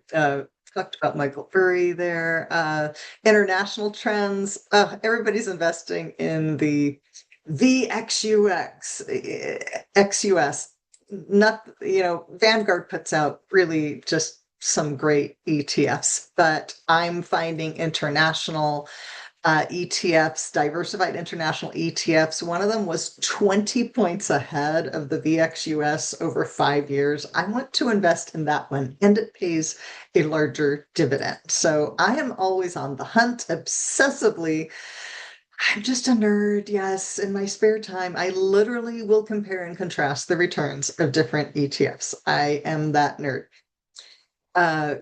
talked about Michael Burry there. International trends. Everybody's investing in the VXUX, XUS. Not, Vanguard puts out really just some great ETFs, but I'm finding international ETFs, diversified international ETFs. One of them was 20 points ahead of the VXUS over 5 years. I want to invest in that one, and it pays a larger dividend. So I am always on the hunt, obsessively. I'm just a nerd, yes. In my spare time, I literally will compare and contrast the returns of different ETFs. I am that nerd.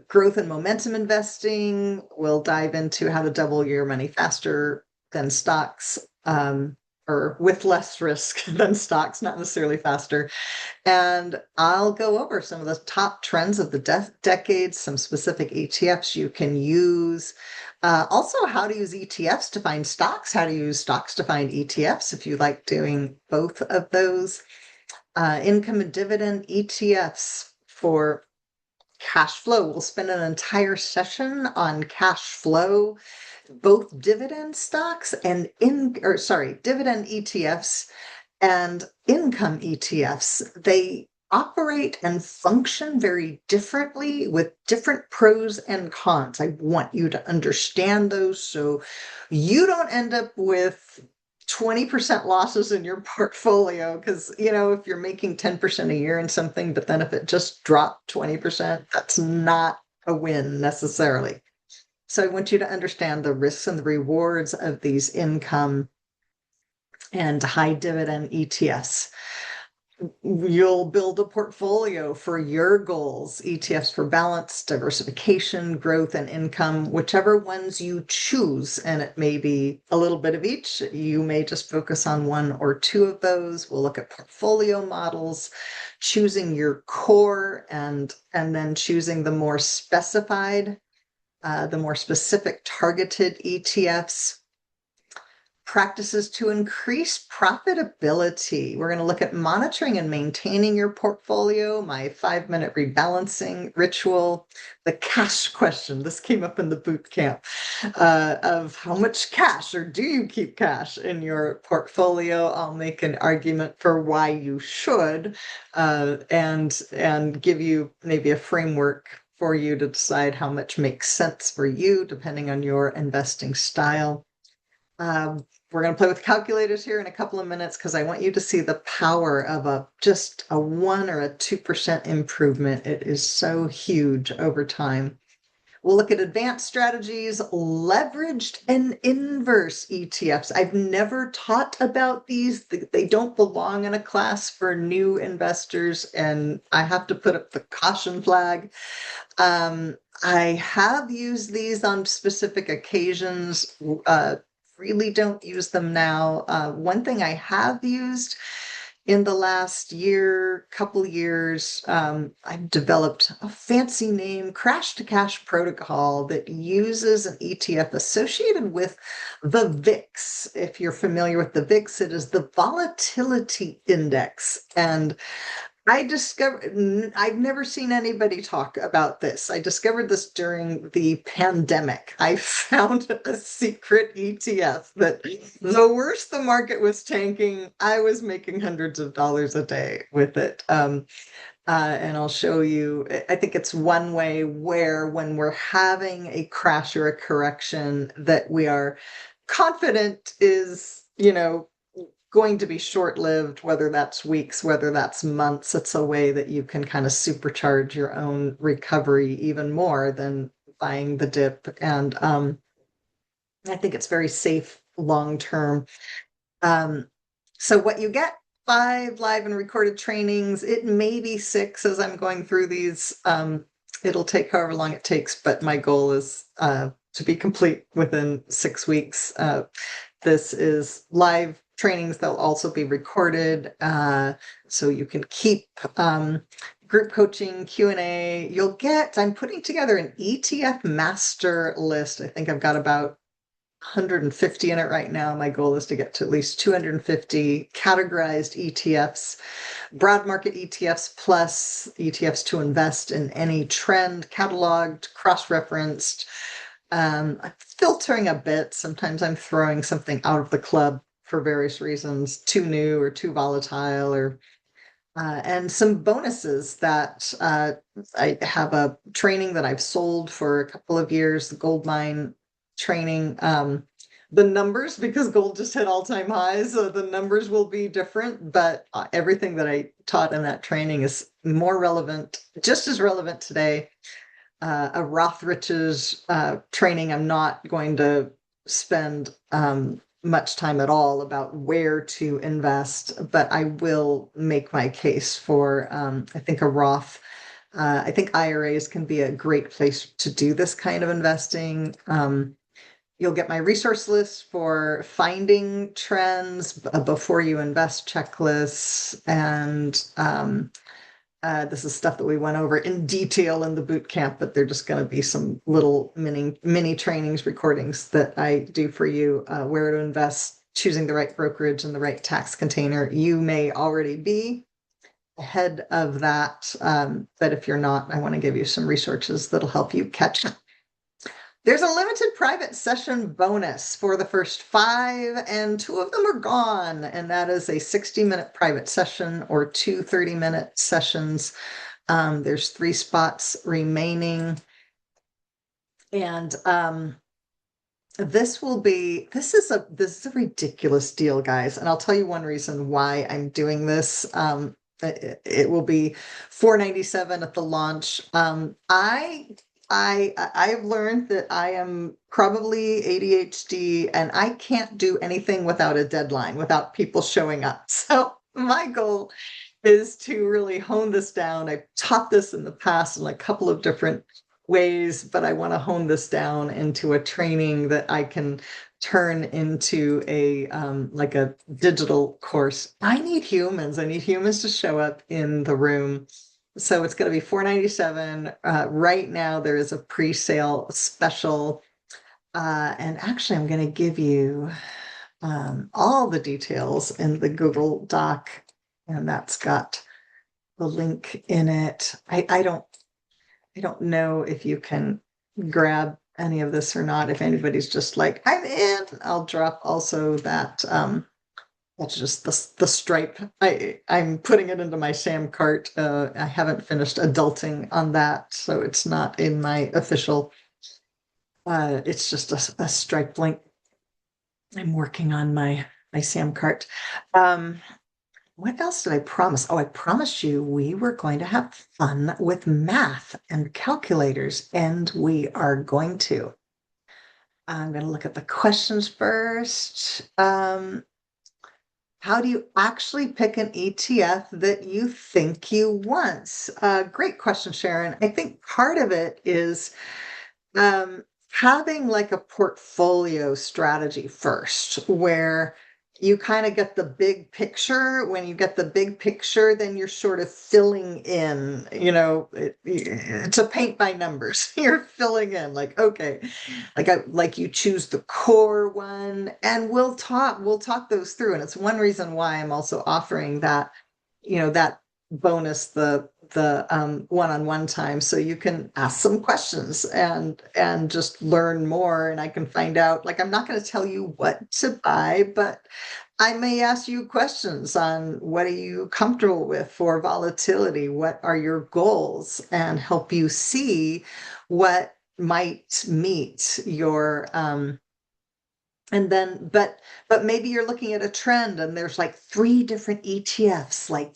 Growth and momentum investing. We'll dive into how to double your money faster than stocks, or with less risk than stocks, not necessarily faster. And I'll go over some of the top trends of the decades, some specific ETFs you can use. Also, how to use ETFs to find stocks, how to use stocks to find ETFs if you like doing both of those. Income and dividend ETFs for cash flow. We'll spend an entire session on cash flow, both dividend stocks and dividend ETFs and income ETFs. They operate and function very differently with different pros and cons. I want you to understand those so you don't end up with 20% losses in your portfolio, because if you're making 10% a year in something, but then if it just dropped 20%, that's not a win necessarily. So I want you to understand the risks and the rewards of these income and high dividend ETFs. You'll build a portfolio for your goals, ETFs for balance, diversification, growth, and income, whichever ones you choose. And it may be a little bit of each. You may just focus on one or two of those. We'll look at portfolio models, choosing your core, and then choosing the more specified, the more specific targeted ETFs. Practices to increase profitability. We're going to look at monitoring and maintaining your portfolio, my 5-minute rebalancing ritual, the cash question. This came up in the boot camp of how much cash, or do you keep cash in your portfolio? I'll make an argument for why you should, and give you maybe a framework for you to decide how much makes sense for you, depending on your investing style. We're going to play with calculators here in a couple of minutes because I want you to see the power of just a 1 or a 2% improvement. It is so huge over time. We'll look at advanced strategies, leveraged and inverse ETFs. I've never taught about these. They don't belong in a class for new investors, and I have to put up the caution flag. I have used these on specific occasions. Really don't use them now. One thing I have used in the last couple years, I've developed a fancy name, Crash to Cash protocol, that uses an ETF associated with the VIX. If you're familiar with the VIX, it is the volatility index. And I've never seen anybody talk about this. I discovered this during the pandemic. I found a secret ETF that the worse the market was tanking, I was making hundreds of dollars a day with it. And I'll show you, I think it's one way where when we're having a crash or a correction that we are confident is, going to be short-lived, whether that's weeks, whether that's months. It's a way that you can kind of supercharge your own recovery even more than buying the dip. And I think it's very safe long-term. So what you get 5 live and recorded trainings. It may be 6 as I'm going through these. It'll take however long it takes, but my goal is to be complete within 6 weeks. This is live trainings. They'll also be recorded, so you can keep group coaching, Q&A. I'm putting together an ETF master list. I think I've got about 150 in it right now. My goal is to get to at least 250 categorized ETFs, broad market ETFs plus ETFs to invest in any trend, cataloged, cross-referenced. I'm filtering a bit. Sometimes I'm throwing something out of the club for various reasons, too new or too volatile, or and some bonuses that I have a training that I've sold for a couple of years, the gold mine training. The numbers, because gold just hit all-time highs, so the numbers will be different, but everything that I taught in that training is more relevant, just as relevant today. A Roth Riches training, I'm not going to spend much time at all about where to invest, but I will make my case for, I think a Roth. I think IRAs can be a great place to do this kind of investing. You'll get my resource list for finding trends before you invest checklists. And this is stuff that we went over in detail in the boot camp, but they're just going to be some little mini trainings, recordings that I do for you, where to invest, choosing the right brokerage and the right tax container. You may already be ahead of that, but if you're not, I want to give you some resources that'll help you catch up. There's a limited private session bonus for the first 5, and 2 of them are gone. And that is a 60-minute private session or 2 30-minute sessions. There's 3 spots remaining. And this is a ridiculous deal, guys. And I'll tell you one reason why I'm doing this. It will be $497 at the launch. I've learned that I am probably ADHD and I can't do anything without a deadline, without people showing up. So my goal is to really hone this down. I've taught this in the past in a couple of different ways, but I want to hone this down into a training that I can turn into a like a digital course. I need humans. I need humans to show up in the room. So it's going to be $497. Right now, there is a pre-sale special. And actually, I'm going to give you all the details in the Google Doc, and that's got the link in it. I don't know if you can grab any of this or not. If anybody's just like, I'm in, I'll drop also that. That's just the stripe. I'm putting it into my Sam cart. I haven't finished adulting on that, so it's not in my official. It's just a stripe link. I'm working on my Sam cart. What else did I promise? Oh, I promised you we were going to have fun with math and calculators, and we are going to. I'm going to look at the questions first. How do you actually pick an ETF that you think you want? Great question, Sharon. I think part of it is having like a portfolio strategy first, where you kind of get the big picture. When you get the big picture, then you're sort of filling in, it's a paint by numbers. You're filling in like, okay, like you choose the core one, and we'll talk those through. And it's one reason why I'm also offering that, that bonus, the one-on-one time, so you can ask some questions and just learn more. And I can find out, like, I'm not going to tell you what to buy, but I may ask you questions on what are you comfortable with for volatility, what are your goals, and help you see what might meet your and then, but maybe you're looking at a trend and there's like 3 different ETFs, like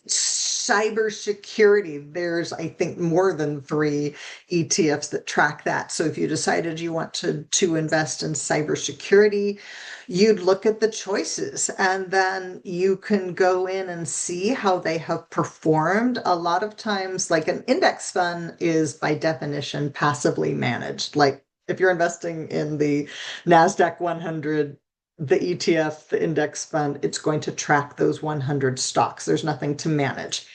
cybersecurity. There's, I think, more than three ETFs that track that. So if you decided you want to invest in cybersecurity, you'd look at the choices and then you can go in and see how they have performed. A lot of times, like an index fund is by definition passively managed. Like if you're investing in the NASDAQ 100, the ETF, the index fund, it's going to track those 100 stocks. There's nothing to manage.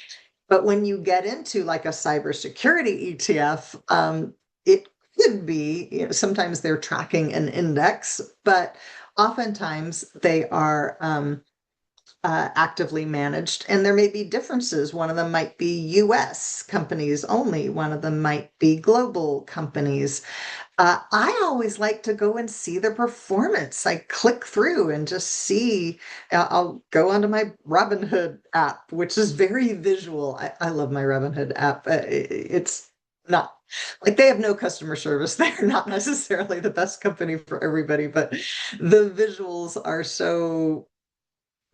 But when you get into like a cybersecurity ETF, it could be, sometimes they're tracking an index, but oftentimes they are actively managed, and there may be differences. One of them might be US companies only, one of them might be global companies. I always like to go and see the performance. I click through and just see. I'll go onto my Robinhood app, which is very visual. I love my Robinhood app. It's not like they have no customer service. They're not necessarily the best company for everybody, but the visuals are so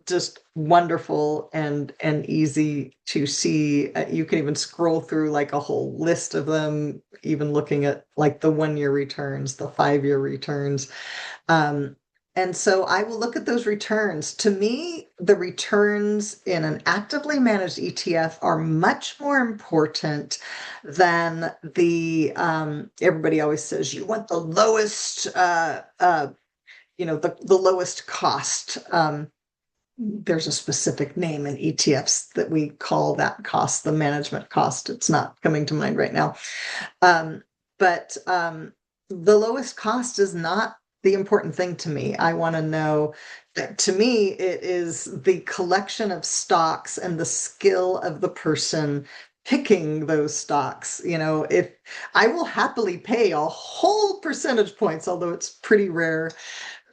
just wonderful and easy to see. You can even scroll through like a whole list of them, even looking at like the 1 year returns, the 5 year returns. Um, and so I will look at those returns. To me, the returns in an actively managed ETF are much more important than everybody always says you want the lowest, the lowest cost. There's a specific name in ETFs that we call that cost, the management cost. It's not coming to mind right now. Um, but the lowest cost is not the important thing to me. I want to know that to me, it is the collection of stocks and the skill of the person picking those stocks. If I will happily pay a whole percentage points, although it's pretty rare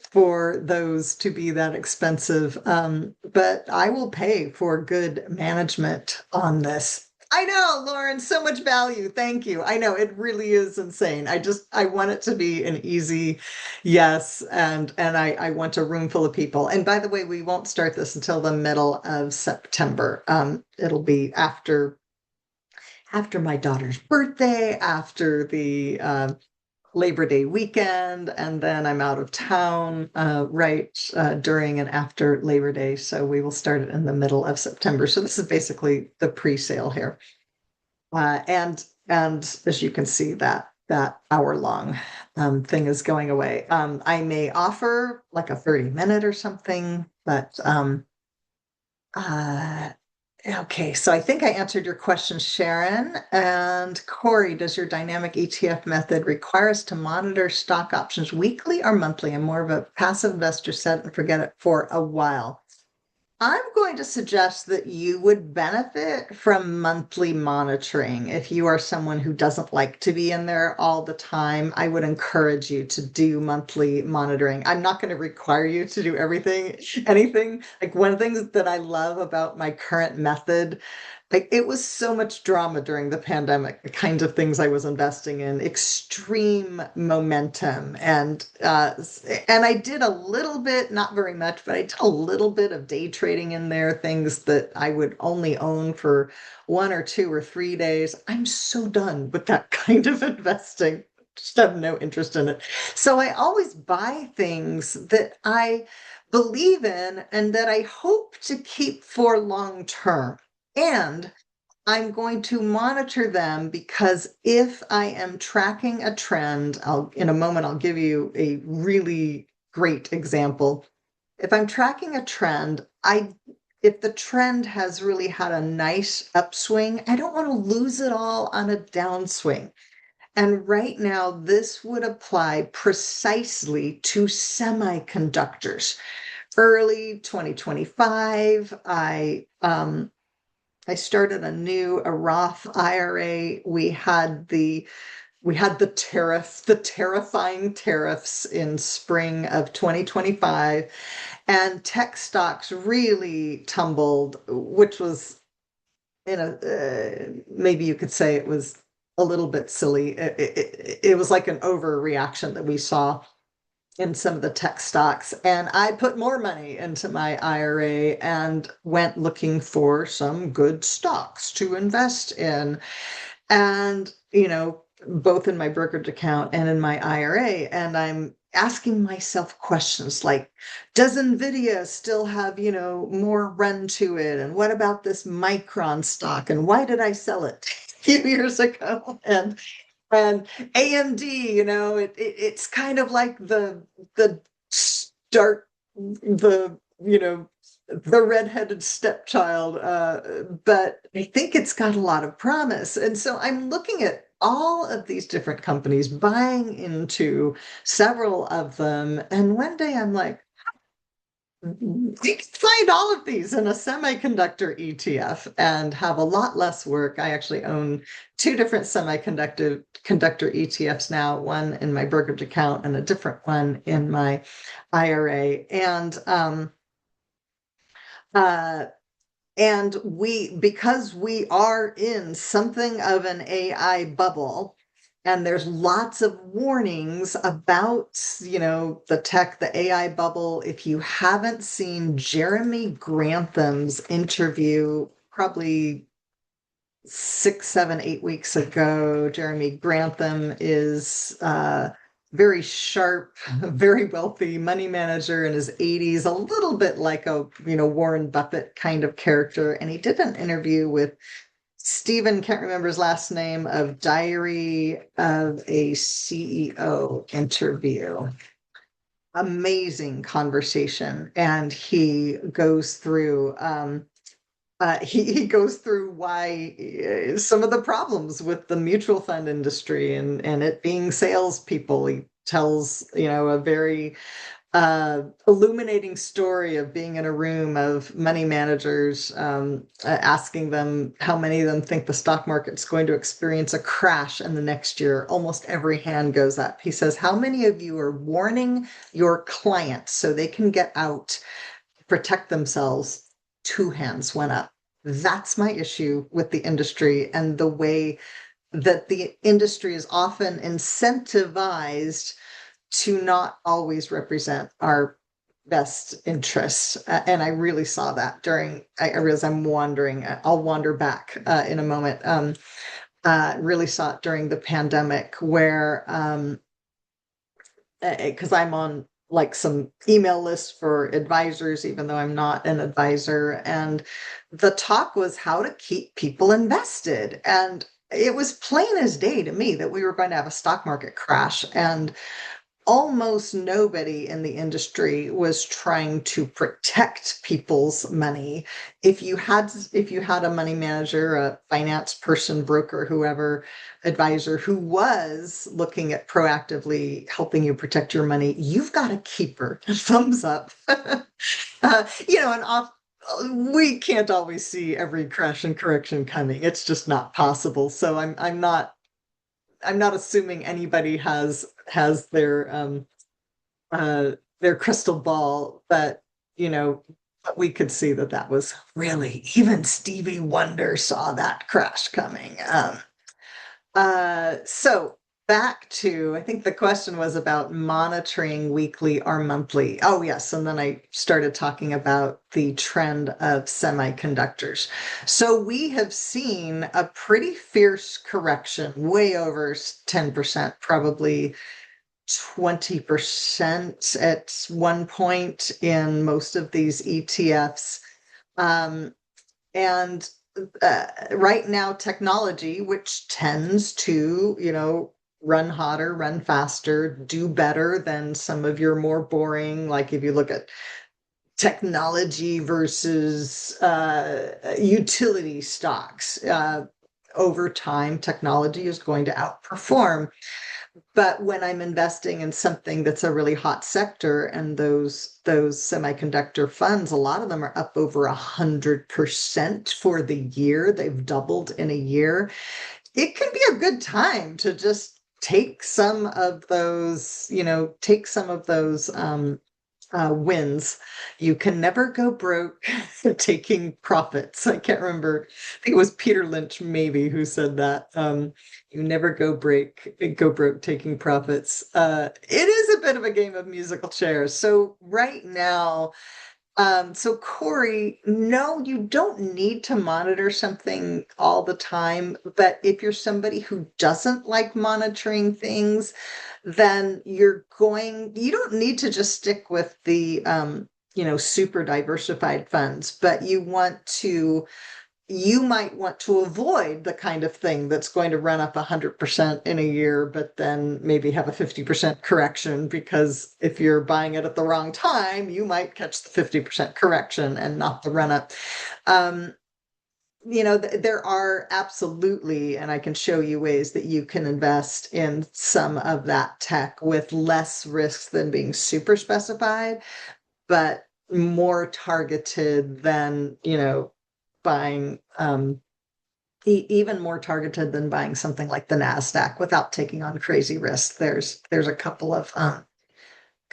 for those to be that expensive. But I will pay for good management on this. I know, Lauren, so much value. Thank you. I know it really is insane. I want it to be an easy yes, and I want a room full of people. And by the way, we won't start this until the middle of September. It'll be after my daughter's birthday, after the Labor Day weekend, and then I'm out of town right during and after Labor Day. So we will start it in the middle of September. So this is basically the pre-sale here. And as you can see, that hour-long thing is going away. I may offer like a 30-minute or something, but uh, okay, so I think I answered your question, Sharon. And Corey, does your dynamic ETF method require us to monitor stock options weekly or monthly? I'm more of a passive investor, set and forget it for a while. I'm going to suggest that you would benefit from monthly monitoring. If you are someone who doesn't like to be in there all the time, I would encourage you to do monthly monitoring. I'm not going to require you to do anything. Like one of the things that I love about my current method, like it was so much drama during the pandemic, the kinds of things I was investing in, extreme momentum. And I did a little bit, not very much, but I did a little bit of day trading in there, things that I would only own for 1 or 2 or 3 days. I'm so done with that kind of investing. Just have no interest in it. So I always buy things that I believe in and that I hope to keep for long term. And I'm going to monitor them because if I am tracking a trend, in a moment, I'll give you a really great example. If I'm tracking a trend, if the trend has really had a nice upswing, I don't want to lose it all on a downswing. And right now, this would apply precisely to semiconductors. Early 2025, I started a Roth IRA. We had the terrifying tariffs in spring of 2025, and tech stocks really tumbled, which was maybe you could say it was a little bit silly. It was like an overreaction that we saw. in some of the tech stocks. And I put more money into my IRA and went looking for some good stocks to invest in. And, both in my brokerage account and in my IRA. And I'm asking myself questions like, does NVIDIA still have, more run to it? And what about this Micron stock? And why did I sell it a few years ago? And AMD, it's kind of like the start, the redheaded stepchild, but I think it's got a lot of promise. And so I'm looking at all of these different companies, buying into several of them. And one day I'm like, you can find all of these in a semiconductor ETF and have a lot less work. I actually own two different semiconductor ETFs now, one in my brokerage account and a different one in my IRA. Uh, because we are in something of an AI bubble, and there's lots of warnings about, the tech, the AI bubble. If you haven't seen Jeremy Grantham's interview, probably 6, 7, 8 weeks ago, Jeremy Grantham is very sharp, very wealthy money manager in his 80s, a little bit like a, Warren Buffett kind of character. And he did an interview with Stephen, can't remember his last name, of Diary of a CEO interview. Amazing conversation. And he goes through he goes through why some of the problems with the mutual fund industry and it being salespeople. He tells, a very illuminating story of being in a room of money managers, asking them how many of them think the stock market's going to experience a crash in the next year. Almost every hand goes up. He says, how many of you are warning your clients so they can get out, protect themselves? Two hands went up. That's my issue with the industry and the way that the industry is often incentivized to not always represent our best interests. And I really saw that I realize I'm wandering. I'll wander back in a moment. Really saw it during the pandemic where, because I'm on like some email lists for advisors, even though I'm not an advisor. And the talk was how to keep people invested. And it was plain as day to me that we were going to have a stock market crash. And almost nobody in the industry was trying to protect people's money. If you had a money manager, a finance person, broker, whoever, advisor who was looking at proactively helping you protect your money, you've got a keeper. Thumbs up. And off we can't always see every crash and correction coming. It's just not possible. So I'm not assuming anybody has their crystal ball, but but we could see that was really, even Stevie Wonder saw that crash coming. So back to, I think the question was about monitoring weekly or monthly. Oh, yes. And then I started talking about the trend of semiconductors. So we have seen a pretty fierce correction, way over 10%, probably 20% at one point in most of these ETFs. And right now, technology, which tends to, run hotter, run faster, do better than some of your more boring, like if you look at technology versus utility stocks, over time, technology is going to outperform. But when I'm investing in something that's a really hot sector, and those semiconductor funds, a lot of them are up over 100% for the year. They've doubled in a year. It can be a good time to just take some of those wins. You can never go broke taking profits. I can't remember. I think it was Peter Lynch maybe who said that. You never go broke taking profits. It is a bit of a game of musical chairs. So right now, so Corey, no, you don't need to monitor something all the time, but if you're somebody who doesn't like monitoring things, then you don't need to just stick with the super diversified funds, but you might want to avoid the kind of thing that's going to run up 100% in a year, but then maybe have a 50% correction, because if you're buying it at the wrong time, you might catch the 50% correction and not the run up. Um, there are absolutely, and I can show you ways that you can invest in some of that tech with less risks than being super specified, but more targeted than, buying even more targeted than buying something like the Nasdaq without taking on crazy risks. There's a couple of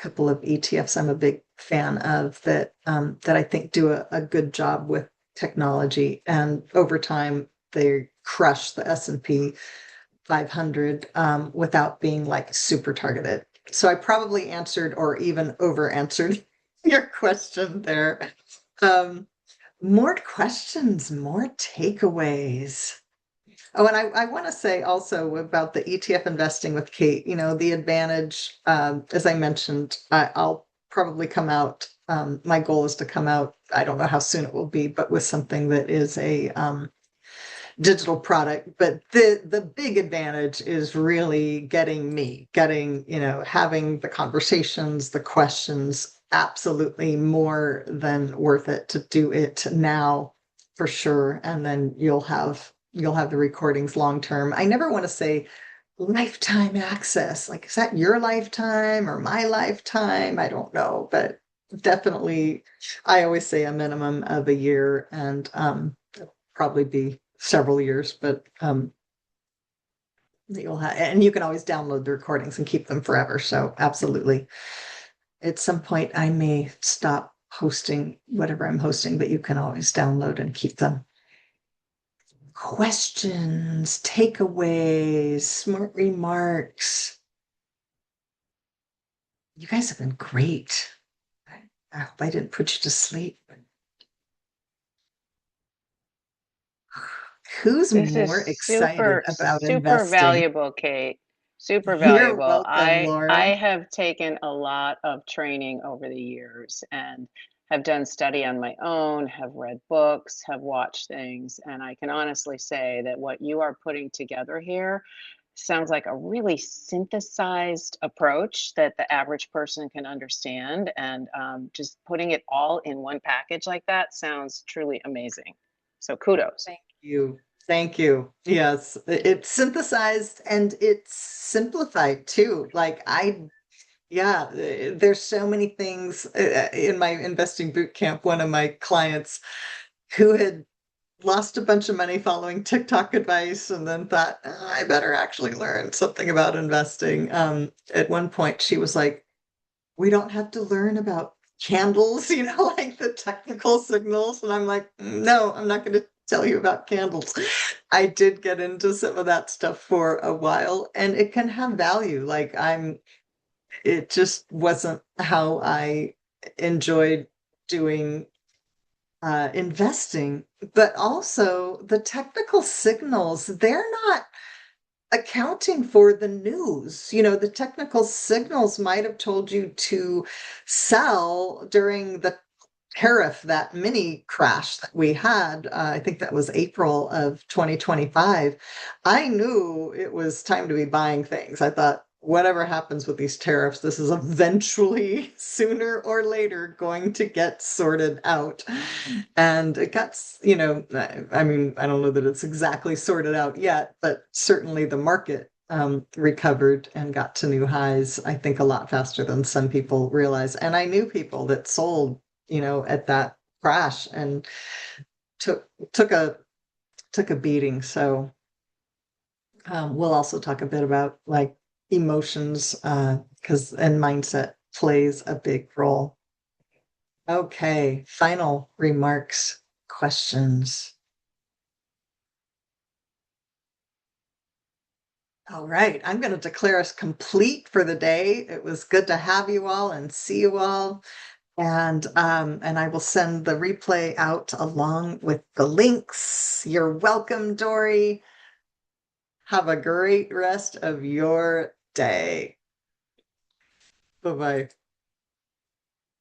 ETFs I'm a big fan of that I think do a good job with technology, and over time they crush the S&P 500 without being like super targeted. So I probably answered or even over answered your question there. Um, More questions, more takeaways. Oh, and I want to say also about the ETF investing with Kate, the advantage, as I mentioned, I'll probably come out. My goal is to come out, I don't know how soon it will be, but with something that is a digital product. But the big advantage is really having the conversations, the questions, absolutely more than worth it to do it now for sure. And then you'll have the recordings long term. I never want to say lifetime access. Like, is that your lifetime or my lifetime? I don't know, but definitely I always say a minimum of a year, and probably be several years, but you'll have, and you can always download the recordings and keep them forever. So absolutely. At some point I may stop hosting whatever I'm hosting, but you can always download and keep them. Questions, takeaways, smart remarks. You guys have been great. I hope I didn't put you to sleep. Who's This is more excited super, about super investing? valuable, Kate. Super You're valuable. welcome, I Laura. have taken a lot of training over the years and have done study on my own, have read books, have watched things, and I can honestly say that what you are putting together here sounds like a really synthesized approach that the average person can understand. And just putting it all in one package like that sounds truly amazing. So kudos. Thank you. Thank you. Yes, it's synthesized and it's simplified too. Yeah, there's so many things in my investing boot camp. One of my clients who had lost a bunch of money following TikTok advice and then thought, "Oh, I better actually learn something about investing." At one point, she was like, we don't have to learn about candles, like the technical signals. And I'm like, no, I'm not going to tell you about candles. I did get into some of that stuff for a while, and it can have value. It just wasn't how I enjoyed doing investing. But also the technical signals, they're not accounting for the news. The technical signals might have told you to sell during the tariff, that mini crash that we had. I think that was April of 2025. I knew it was time to be buying things. I thought, whatever happens with these tariffs, this is eventually, sooner or later, going to get sorted out. And it got, I mean, I don't know that it's exactly sorted out yet, but certainly the market recovered and got to new highs, I think, a lot faster than some people realize. And I knew people that sold, at that crash and took took a took a beating. So we'll also talk a bit about like emotions, because and mindset plays a big role. Okay, final remarks, questions. All right, I'm going to declare us complete for the day. It was good to have you all and see you all. And I will send the replay out along with the links. You're welcome, Dory. Have a great rest of your day. Bye-bye.